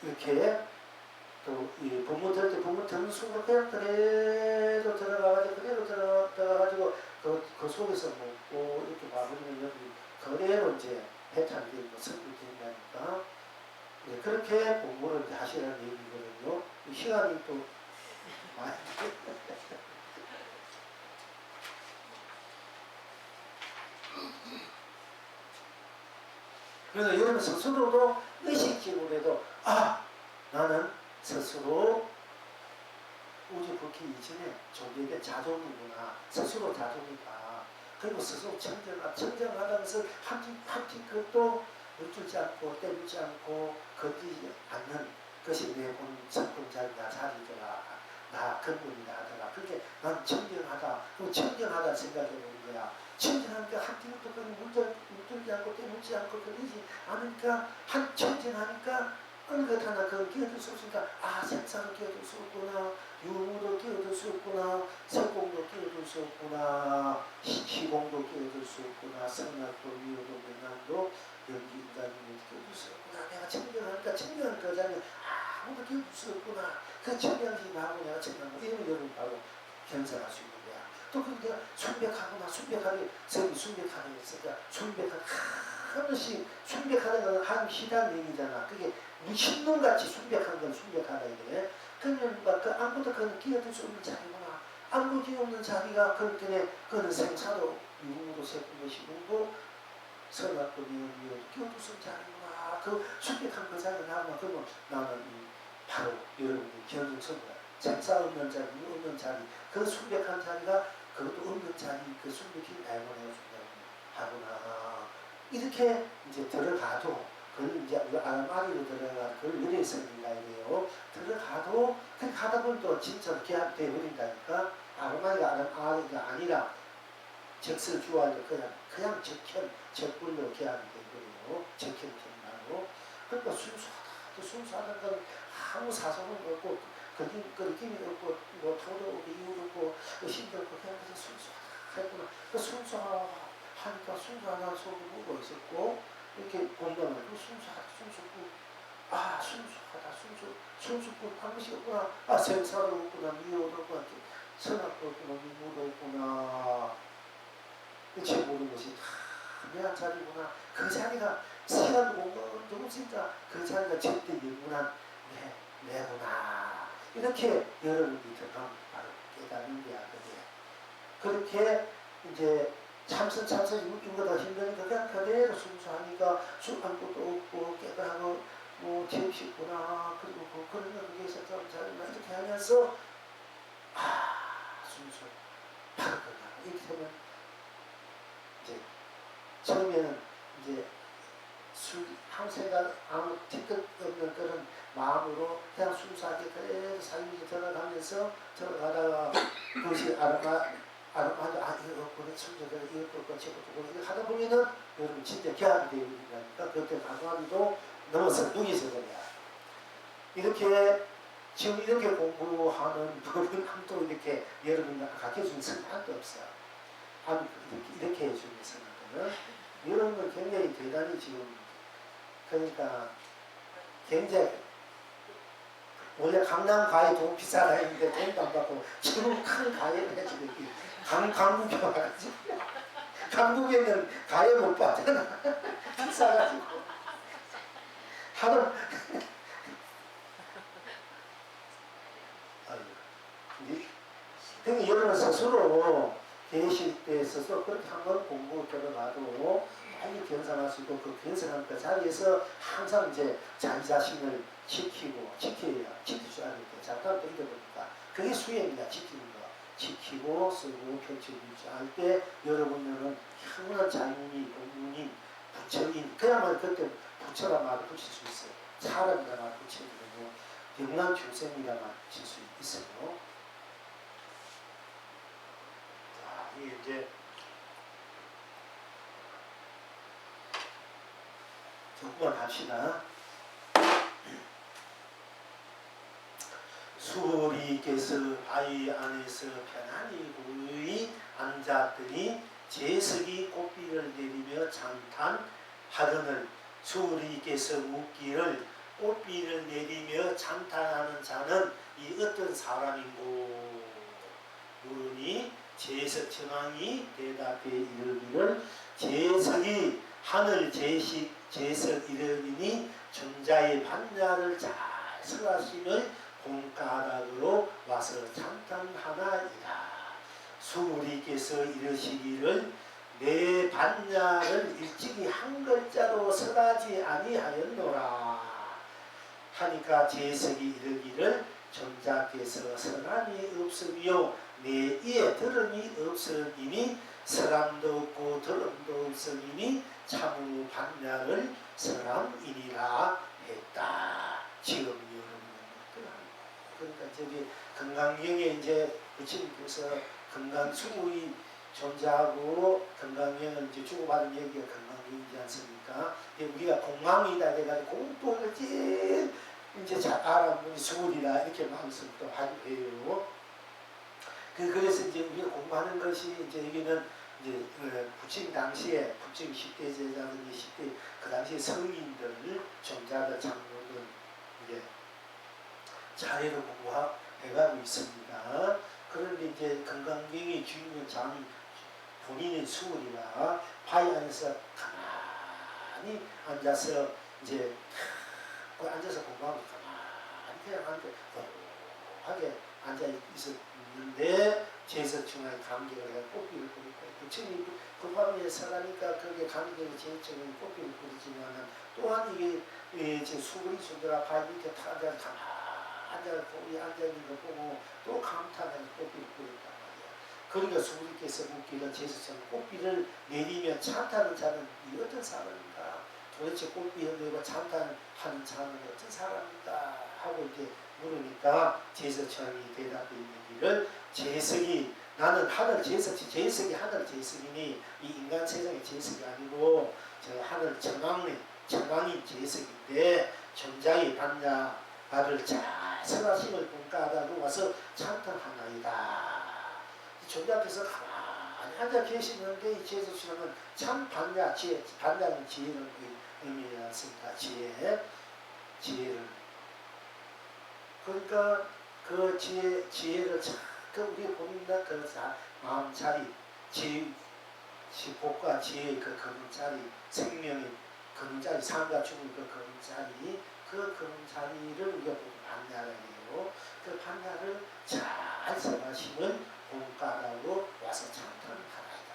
이렇게 또 이 본문 들을 때 본문 듣는 순간 그냥 그대로 들어가가지고 그 속에서 묻고 이렇게 마무리는 여기 그대로 이제 해탈이 되고 성불된다니까 그렇게 공부를 이제 하시라는 얘기거든요. 이 시간이 또 많이 그래서 여러분 스스로도 의식적으로도 나는 스스로 우주 복귀 이전에 종교의 자존이구나. 스스로 자존이다. 그리고 스스로 청정하다는 것을 한티 그것도 물들지 않고 때리지 않고 건지지 않는 것이 내 본 성품자리나 자리더라. 나 근본이다 하더라. 그렇게 난 청정하다. 그럼 청정하다 생각해 보는 거야. 청정하니까 한티부터 그냥 물들지 않고 때리지 않고 걸리지 않으니까 청정하니까 어느 것 하나 그걸 끼어들 수 없으니까 생사도 끼어들 수 없구나. 유무도 끼어들 수 없구나. 성공도 끼어들 수 없구나. 시공도 끼어들 수 없구나. 성락도 위호도 명랑도 연기 인간도 끼어들 수 없구나. 내가 청정하니까 청정한 거잖아요. 아무도 끼어들 수 없구나. 그 청정심하고 내가 청정하고 이러면 여러분 바로 견성할 수 있는 거야. 또 그러니까 순백하구나. 순백하게 성이 순백하게 했으니까 순백하게 하나씩 순백하는 건 한 희단 얘기잖아. 그게 미친놈같이 순백한 건 순백하다 이게. 그러면 그 아무것도 그건 끼어들 수 없는 자리구나. 아무것도 없는 자리가 그럴 때는 그는 생사도 유무도 세쁜 것이 무고 선악도 미움도 끼어들 수 없는 자리구나. 그 순백한 그 자리에 나오면 그러면 나는 바로 여러분이 견성선거야. 생사 없는 자리, 없는 자리. 그 순백한 자리가 그것도 없는 자리, 그 순백이 날고 내어준다고 하구나. 이렇게 이제 들어가도 그걸 이제 아르마리로 들어가 그걸 열애성이라 이래요. 거예요. 들어가도 그 가다 보면 또 진짜로 개합이 되어버린다니까. 아르마니가 아니라 적설 주어하려 그냥 적불로 개합이 되어버려요. 적현견나로. 그러니까 순수하다. 건 아무 사소는 없고 거리낌이 없고 뭐 토도 없고 이유 없고 의심도 없고 그냥 순수하다 했구나. 그 순수하니까 순수하다는 속에 묻어 있었고 이렇게 본다면 순수하다 순수뿐 한 것이 없구나. 생사도 없구나. 미워도 없구나. 선악도 없구나. 미무도 없구나. 그치 모든 것이 다 내 한 자리구나. 그 자리가 시간도 공간도 없으니까 그 자리가 절대 영원한 내구나. 이렇게 여러분들이 들어가면 바로 깨닫는 거야. 그렇게 이제 참선 이거다 힘드니까 그냥 그대로 순수하니까 아무것도 없고 깨끗하고 뭐 재밌구나. 그리고 그런 거 위해서 좀 잘나 이렇게 하면서 순수 바로 끝나고 이렇게 되면 이제 처음에는 이제 아무 생각 아무 뒤끝 없는 그런 마음으로 그냥 순수하게 그래서 삶이 들어가다가 그것이 이거 없고 성적을 이거 없고 저거 없고 이거 하다 보면은 여러분 진짜 개합이 되어 있다니까. 그때 강화비도 넘어서 누기서 그래야 이렇게 지금 이렇게 공부하는 법은 아무도 이렇게 여러분 가르쳐준 선한도 없어요. 이렇게 해주는 선한들은 여러분은 굉장히 대단히 지금 그러니까 굉장히 원래 강남 가해 돈 비싸다 했는데 돈도 안 받고 지금 큰 가해를 해주는 강북에 와가지고 강북에는 가해 못 받잖아. 비싸가지고 하도 그러니까 여러분 스스로 계실 때 스스로 그렇게 한번 공부 들어가도 많이 견성할 수 있고 그 견성한 그 자리에서 항상 이제 자기 자신을 지켜줘야 되는데 잠깐 또 잊어버리니까 그게 수행이야. 지키는 거. 지키고 쓰고 펼치고 할 때 여러분들은 영원한 자유인, 공문인, 부처인 그야말로 그때 부처란 말을 붙일 수 있어요. 사람이란 말을 붙이는 거고 영원한 중생이란 말을 붙일 수 있어요. 자, 이게 이제 조금만 합시다. 수리께서 바위 안에서 편안히 고요히 앉았더니 재석이 꽃비를 내리며 찬탄하거늘 수리께서 묻기를 꽃비를 내리며 찬탄하는 자는 이 어떤 사람인고 물으니 재석 청왕이 대답해 이르기를 재석이 하늘 재석 이르니 존자의 반야를 잘 설하시는 공가닥으로 와서 찬탄하나이다. 수리께서 이르시기를 내 반야를 일찍이 한 글자로 설하지 아니하였노라 하니까 재석이 이르기를 존자께서 설함이 없으며 내 이에 들음이 없으니 설함도 없고 들음도 없으니 참으로 반야를 설함이니라 했다. 지금 여러분 그러니까 저기 건강경에 이제 부처님께서 건강수구의 존재하고 건강경을 이제 주고받은 얘기가 건강경이지 않습니까? 우리가 공망이다 해가지고 공부를 제일 이제 잘 알아보니 수구리다 이렇게 마음속도 하기도 해요. 그래서 이제 우리가 공부하는 것이 이제 여기는 이제 부처님 당시에 부처님 10대 제자든지 10대 그 당시에 성인들 존재하던 장로들 이제 차례로 공부해가고 있습니다. 그런데 이제 건강경의 주인공 장 본인의 수월이라 바위 안에서 가만히 앉아서 이제 앉아서 공부하고 가만히 그냥 하게 앉아 있었는데 재석청의 감격을 해 꽃비를 뿌리고 부처님이 그 밤에 살아니까 그게 감격이 재석청의 꽃비를 뿌리지만 또한 이게 수월이 수더라 바위 밑에 타자 앉아있고 앉아있는 거 보고 또 감탄하는 꽃비를 뿌렸단 말이야. 그러니까 수부리께서 묻기를 제수처럼 꽃비를 내리며 찬탄을 자는 이 어떤 사람인가 도대체 꽃비 흔들고 찬탄하는 자는 어떤 사람이다 하고 이렇게 물으니까 제석천이 대답해 있기를 제석이 나는 하늘 제석이 제석이 하늘 제석이니 이 인간 세상의 제석이 아니고 저 하늘 천왕이 제석인데 전자의 반야를 잘 선하심을 본가하다고 와서 찬탄하나이다. 존재 앞에서 가만히 앉아 계시는데 이 제석천은 참 반야는 지혜를 의미했습니다. 지혜를 그러니까 그 지혜를 그 우리 본인의 그 마음 자리 복과 지혜의 그 검은 자리 생명의 검은 자리 삶과 죽음의 그 검은 자리 그 검은 자리를 우리가 보고 반야라 해요. 그 반야를 잘 선하심은 본가라고 와서 찬탄하나이다.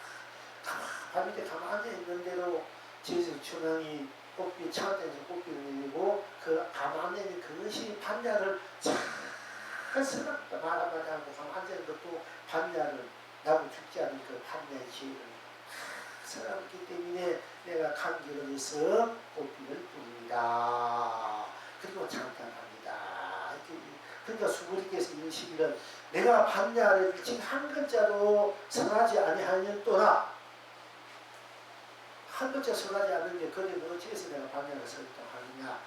밤에 가만히 앉아 있는 대로 제석천왕이 꽃비 차대에서 꽃비를 내리고 그 가만히 있는 그것이 반야를 잘 선합니다. 말 한마디 하고 가만히 앉아 있는 것도 반야를 나고 죽지 않은 그 반야의 지혜를 선하기 때문에 내가 감격을 해서 꽃비를 부릅니다. 그리고 찬탄합니다. 그러니까 수고리께서 이르시기를 내가 반야를 일찍 한 글자로 선하지 아니하면 또나 한 글자 설하지 않는 게 그러면 어찌해서 내가 반야를 설득하느냐.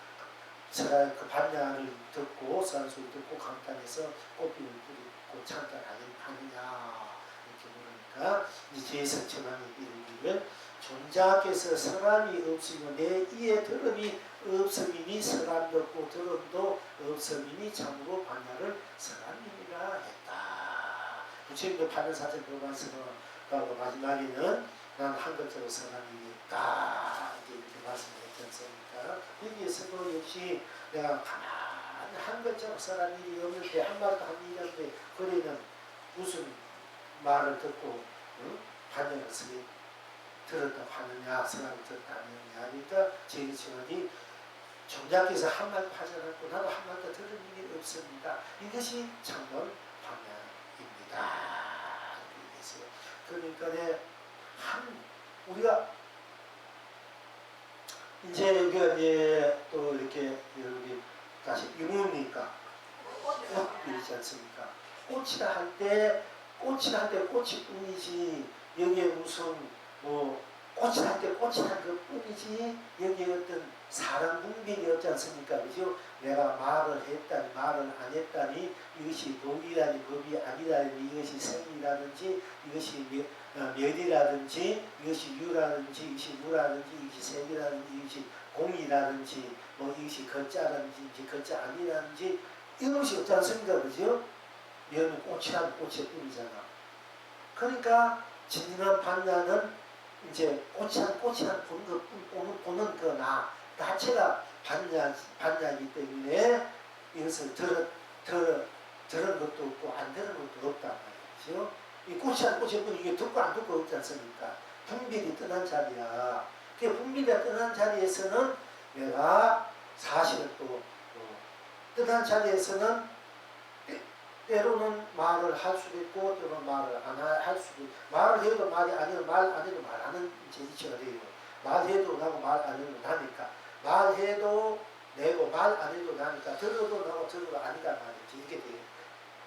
그 반야를 듣고 선한 소리 듣고 감탄해서 꽃비를 뿌리고 찬탄하느냐 이렇게 물으니까 이제 제석천왕이 이르기를 존자께서 사람이 없으며 내 이에 들음이 없음이니 사람도 없고 들음도 없음이니 참으로 반야를 사람이라 했다. 부처님도 반야사전 교관서가 마지막에는 난 한 글자로 사람이니까 이렇게 말씀했지 않습니까? 여기에서도 역시 내가 가만히 한 글자로 사람 일이 없는데 한 말도 한 일이 없는데 거리는 무슨 말을 듣고 반야를 들었다고 하느냐 사람이 들었다 하느냐 그러니까 제일치원이 정작께서 한 말도 하지 않았고 나도 한 말도 들은 일이 없습니다. 이것이 참된 반야입니다. 그러니까 우리가 이제 여기가 이제 또 이렇게 여기 다시 유무니까 꽃이지 않습니까? 꽃이라 할 때 꽃이 뿐이지 여기에 무슨 뭐 꽃이라 할 때 꽃이란 그 뿐이지 여기에 어떤 사람 분별이 없지 않습니까? 그죠? 내가 말을 했다니 말을 안 했다니 이것이 법이라니 법이 아니라니 이것이 생이라든지 이것이 멸이라든지 이것이 유라든지 이것이 무라든지 이것이 색이라든지 이것이 공이라든지 뭐 이것이 거자라든지 거자 아니라든지 이런 것이 없지 않습니까? 그죠? 여는 꽃이란 꽃의 뿐이잖아. 그러니까 진정한 반야는 이제 꽃이란 보는 그 나 자체가 반야이기 때문에 이것을 들은 것도 없고 안 들은 것도 없단 말이죠. 이 꽃이란 꽃의 뿐 이게 듣고 안 듣고 없지 않습니까? 분별이 떠난 자리야. 그 분별이 떠난 자리에서는 내가 사실을 또 떠난 자리에서는 때로는 말을 할 수도 있고 때로는 말을 안 할 수도 있고 말을 해도 말이 아니고 말 안 해도 말하는 이치가 돼요. 말해도 나고 말 안 해도 나니까 말해도 내고 말 안 해도 나니까 들어도 나고 들어도 아니다 말이지 이렇게 돼요.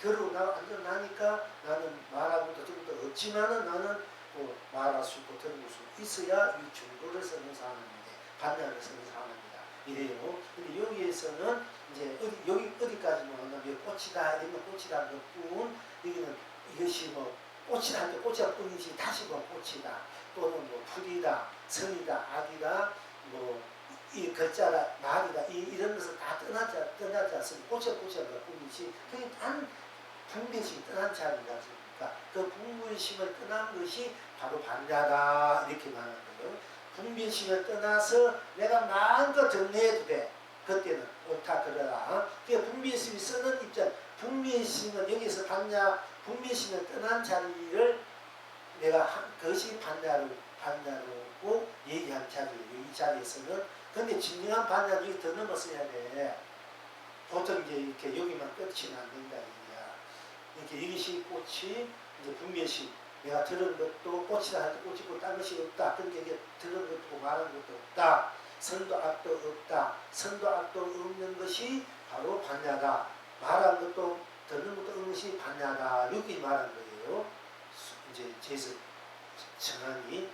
들어도 나고 안 들어도 나니까 나는 말하고 또 들어도 없지만은 나는 뭐 말할 수 있고 들을 수 있어야 이 증거를 쓰는 사람인데 반야를 쓰는 사람입니다. 이래요. 근데 여기에서는 이제 어디까지만 하면 꽃이다 이런 꽃이라는 것뿐 여기는 이것이 뭐 꽃이라 할 때 꽃이라 뿐이지 다시 뭐 꽃이다 또는 뭐 풀이다 선이다 악이다 뭐 이 글자라 말이다 이런 것을 다 떠나지 않습니까? 꽃이라 뿐이지 그게 단 분별심이 떠난 자리가 있습니까? 그 분별심을 떠난 것이 바로 반야다 이렇게 말하는 거예요. 분별심을 떠나서 내가 마음껏 정리해도 돼. 그때는 옳다 그러라. 그러니까 분별심이 쓰는 입장 분별심은 여기서 반야 분별심을 떠난 자리를 내가 그것이 반야로고 얘기한 자리예요. 이 자리에서는 근데 진정한 반야는 여기 더 넘어서야 돼. 보통 이제 이렇게 여기만 끝이 안 된다 이거야. 이렇게 이것이 꽃이 이제 분별심 내가 들은 것도 꽃이라 할 때 꽃이고 딴 것이 없다. 그러니까 이게 들은 것도 말하는 것도 없다. 선도 악도 없다. 선도 악도 없는 것이 바로 반야다. 말한 것도 듣는 것도 없는 것이 반야다. 이렇게 말한 거예요. 이제 제서 정한이.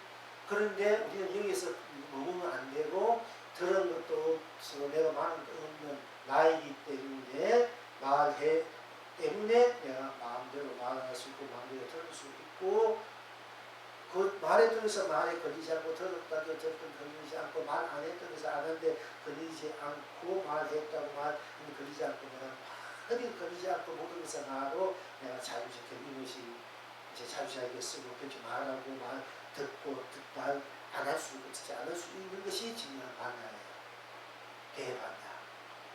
그런데 우리는 여기서 먹으면 안 되고 들은 것도 없어 내가 말한 것도 없는 나이기 때문에 말해 때문에 내가 마음대로 말할 수 있고 마음대로 들을 수 있고 그 말에 들어서 말에 걸리지 않고 들었다고 들었던 걸리지 않고 말 안 했던 것을 안 하는데 걸리지 않고 말했다고 말 걸리지 않고 내가 어디 걸리지 않고 모든 것을 나로 내가 자유시켜 이것이 이제 자유시하게 쓰고 그렇게 말하고 말 듣고 말 안 할 수 없지 않을 수 있는 것이 진정한 반야예요. 대반야.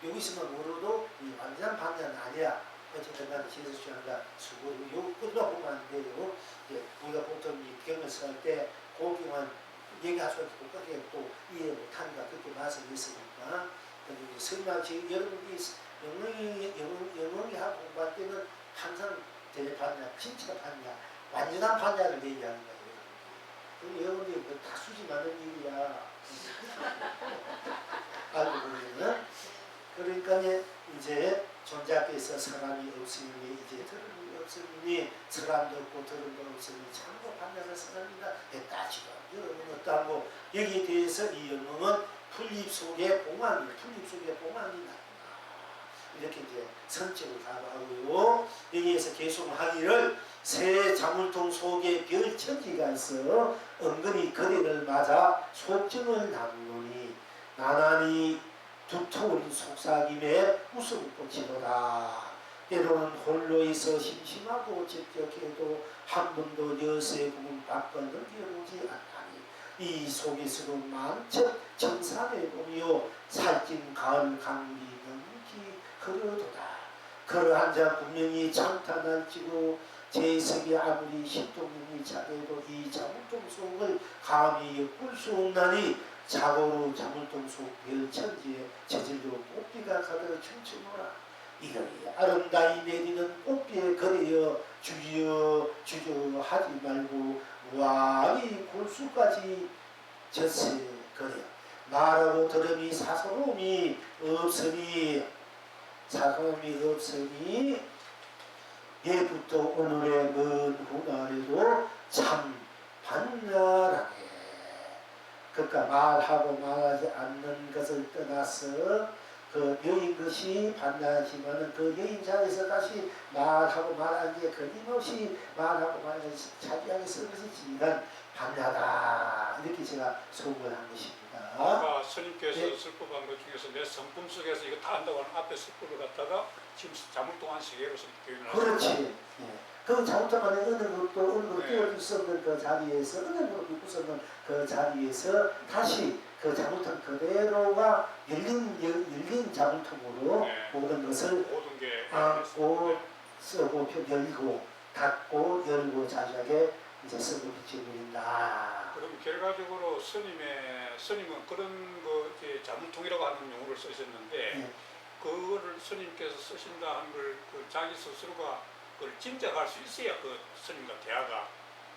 여기 있으면 모르도 이 완전한 반야는 아니야. 어쨌든 간에 제수 주한다 수고를 요 끝으로 보면 안 돼요. 예, 우리가 보통 이 경을 쓸 때 고경은 얘기할 수 없고 끝까지 또 이해 못하니까 그렇게 말씀을 했으니까 그리고 설마 지금 여러분이 영어하고 공부할 때는 항상 대반야, 진짜 반야, 완전한 반야를 얘기하는 거예요. 그럼 여러분이 다 수지 많은 일이야. 알고 보면은 그러니까 이제 존재 앞에서 사람이 없으니 이제 들음이 없으니 사람도 없고 들음도 없으니 참고 반야를 사람이다 했다 지금 여러분 어떠하고 여기에 대해서 이 영웅은 풀잎 속에 봉황이 풀잎 속에 봉황이다 이렇게 이제 선적을 가하고요. 여기에서 계속하기를 새 자물통 속에 별천지가 있어 은근히 거리를 맞아 속증을 나누니 나나니 두터운 속삭임에 웃음꽃이로다. 때로는 홀로 있어 심심하고 적적해도 한 번도 여수의 부분 밖을 넘겨보지 않다니 이 속에서도 만척 청산의 봄이요 살찐 가을 강물이 넘기 흐르도다. 그러한 자 분명히 장탄할지고 제석이 아무리 십동님이 자해도 이 자물통 속을 감히 엮을 수 없나니 자고로 자물통 속 별천지에 저절로 꽃비가 가득 춤추노라. 이러니 아름다이 내리는 꽃비에 거리여 주여 주여 하지 말고 와이 골수까지 젖세 거려 말하고 들음이 사소로움이 없으니 예부터 오늘의 먼 후날에도 참 반야라네. 그러니까 말하고 말하지 않는 것을 떠나서 그 여인 것이 반야지만은 그 여인 자리에서 다시 말하고 말하는 게 끊임없이 말하고 말하는 자기하게 쓰는 것이 진간 반야다. 이렇게 제가 소개를 한 것입니다. 아까 스님께서 네. 슬법한 것 중에서 내 성품 속에서 이거 다 한다고 하는 앞에 슬법을 갖다가 지금 자물동안 시계로서 표현을 하셨어요. 그렇지. 예. 그 잘못하면 어느 것도 네. 띄워줄 수 없는 그 자리에서 어느 것도 입을 수 없는 그 자리에서 다시 그 잘못한 그대로가 열린 자물통으로 네. 모든 것을 모든 게 안고 쓰고 열고 닫고 열고 자세하게 이제 쓰고 비춰버린다. 그럼 결과적으로 스님은 그런 그 이제 자물통이라고 하는 용어를 쓰셨는데 예. 그거를 스님께서 쓰신다 하는 걸 그 자기 스스로가 그걸 짐작할 수 있어야 그 스님과 대화가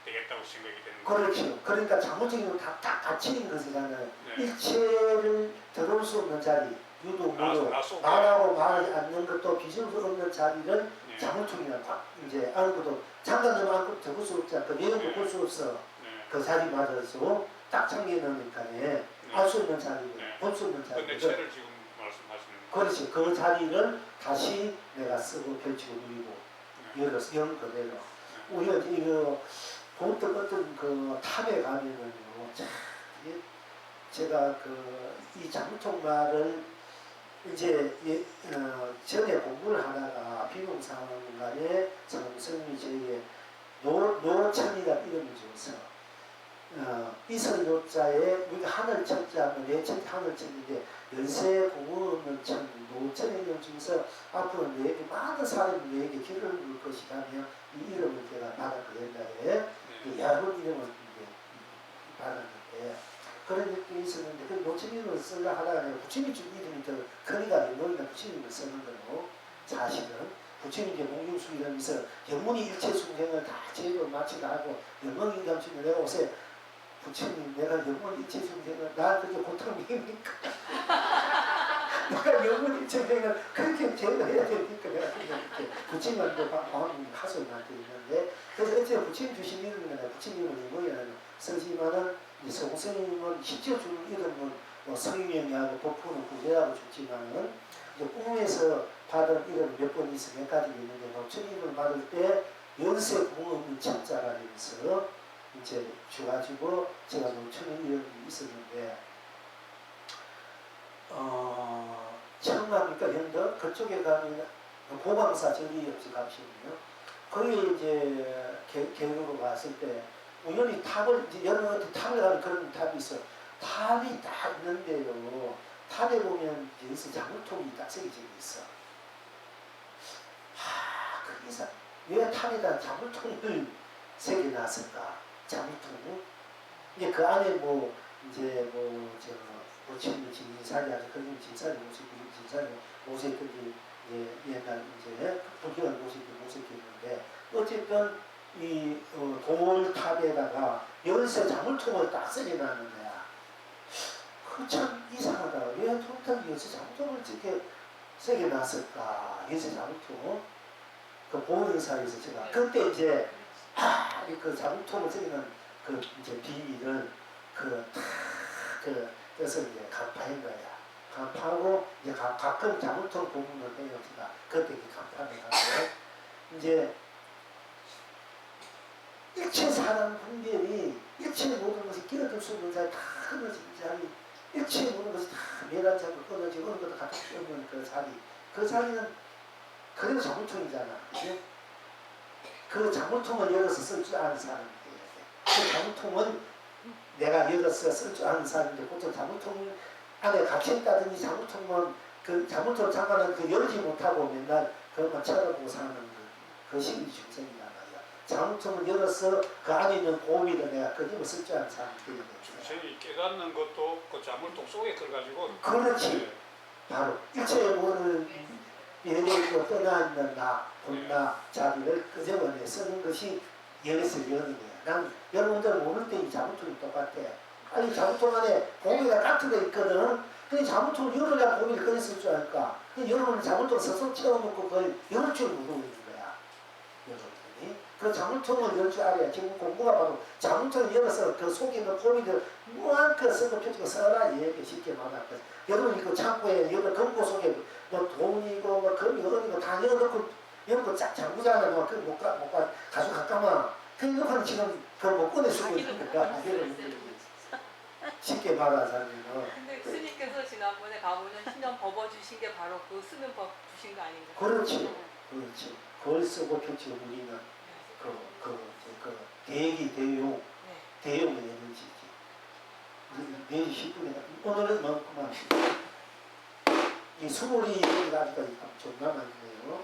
되겠다고 생각이 되는 거예요. 그렇죠. 그러니까 잘못적인 다 갇히는 것이잖아요. 네. 일체를 들어올 수 없는 자리, 유도 무도 말하고 말하지 않는 것도 비실 수 없는 자리를 네. 자물통이나 딱 이제 아무것도 잠깐 넣으면 아무것도 적을 수 없지 않고 내용도 네. 볼 수 없어. 네. 그 자리 맞아서 딱 잠겨 놓으니까 알 수 없는 자리고 네. 볼 수 없는 근데 자리고 죄를 지금 말씀하시는 거예요. 그렇지. 그 자리를 다시 내가 쓰고 펼치고 누리고 열어서 영 그대로 우리가 이거 보통 어떤 그 탑에 가면은요, 참, 제가 이 자물통말을 이제 전에 공부를 하다가 비공상간에 성성이 저에게 노천이라 이름을 줘서 이설 노자에 우리가 하늘 천자하면 내천 하늘 천인데 연세 공부 없는 천 노천의 이름 중에서 앞으로 내게 많은 사람이 내게 길을 물 것이라면 이 이름을 제가 받았고 옛날에 여러 이름을 이제 받았는데 그런 느낌이 있었는데 그 노천 이름을 쓰려 하다가 내가 부처님 준 이름이 더 크니까 너희가 부처님을 쓰는 거로 사실은 부처님께 공경수 이러면서 영문이 일체 순생을 다 제대로 마치다 하고 영광인감심을 내가 오세 부처님 내가 영원일체 중생은 나 그게 고통입니까? 내가 영원일체 중생은 그렇게 제어해야 됩니까? 내가 그렇게 부처님한테 하소연한테 있는데 그래서 어째 부처님 주신 이름이나 부처님은 영원이라는 쓰지만은 성스님은 실제 주는 이름은 뭐 성명이하고 도포는 구제하고 줬지만은 이제 꿈에서 받은 이름 몇 번 있어 몇 가지 있는데 노천 이름을 받을 때 연세 공업인 천자라 하면서 이제 줘가지고 제가 노천 이름이 있었는데 청남이니까 현도 그쪽에 가면 보방사 저기 옆에 가시거든요. 거기 이제 계곡으로 갔을 때 우연히 탑을 이제 여러 탑에 가면 그런 탑이 있어. 탑이 딱 있는데요. 탑에 보면 여기서 자물통이 딱 새겨져 있어. 거기서 왜 탑에다 자물통을 새겨놨을까? 자물통. 이게 그 안에 뭐 이제 뭐저 고치는 진사리 아주 그런 진사리 모습이 진사리 모색들이 옛날 이제 불교한 모습이 모색했는데 어쨌든 이 돌탑에다가 열쇠 자물통을 딱 새겨놨는 거야. 그 참 이상하다. 왜 돌탑에 열쇠 자물통을 이렇게 새겨놨을까? 열쇠 자물통. 그 보행사에서 제가 그때 이제 그 자물통을 새기는 그 이제 비밀을 그래서 이제 간파한 거야. 간파하고 이제 가끔 자물통 부분을 해요. 제가 그때 간파를 하고 이제 일체 사람 분별이 일체 모든 것이 끼어들 수 있는 자리 다 끊어진 자리 일체 모든 것이 다 매달자고 끊어지고 어느 것도 같이 없는 그 자리는 그래도 자물통이잖아. 그치? 그 자물통을 열어서 쓸 줄 아는 사람이에요. 그 자물통은 내가 열어서 쓸 줄 아는 사람인데 보통 자물통 안에 갇혀있다든지 자물통은 그 자물통 잠가는 그 열지 못하고 맨날 그것만 쳐다보고 사는 그 심리 중생이란 말이야. 자물통을 열어서 그 안에 있는 고미를 내가 끄집어 쓸 줄 아는 사람이에요. 중생이 깨닫는 것도 그 자물통 속에 들어가지고 그렇지. 바로 일체의 모든 예리고 떠나있는 나, 본나, 자비를 끄집어내 쓰는 것이 열에서 여는 거야. 난 여러분들 모를 때 이 자물통이 똑같아. 아니 자물통 안에 고기가 딱 들어있거든. 근데 자물통을 열어야 고기를 꺼냈을 줄 알까? 근데 여러분은 자물통 서서 채워놓고 그걸 열 줄 모르고 있는 거야. 여러분들이. 그 자물통을 열 줄 알아야 지금 공부가 바로 자물통을 열어서 그 속에 있는 고기를 무한껏 썩어 펴주고 써라 얘기 쉽게 말하거든. 여러분 이거 창고에 여러 금고 속에 뭐 돈이고 뭐 금이고 은이고 다 열어놓고 이런 거 쫙 잠그잖아. 뭐 그 못 가지고 가까마. 그 이거는 지금 그걸 못 꺼내 쓰고 있는 거야. 쉽게 말하자면. 근데 스님께서 지난번에 가보면 신년 법어 주신 게 바로 그 쓰는 법 주신 거 아닌가요? 그렇지. 그렇지. 그걸 쓰고 펼치고 우리는 그 대기 대용 대용의 에너지지. 4시 10분에 오늘은 많구만. 이 수월이 여기까지 좀 남아있네요.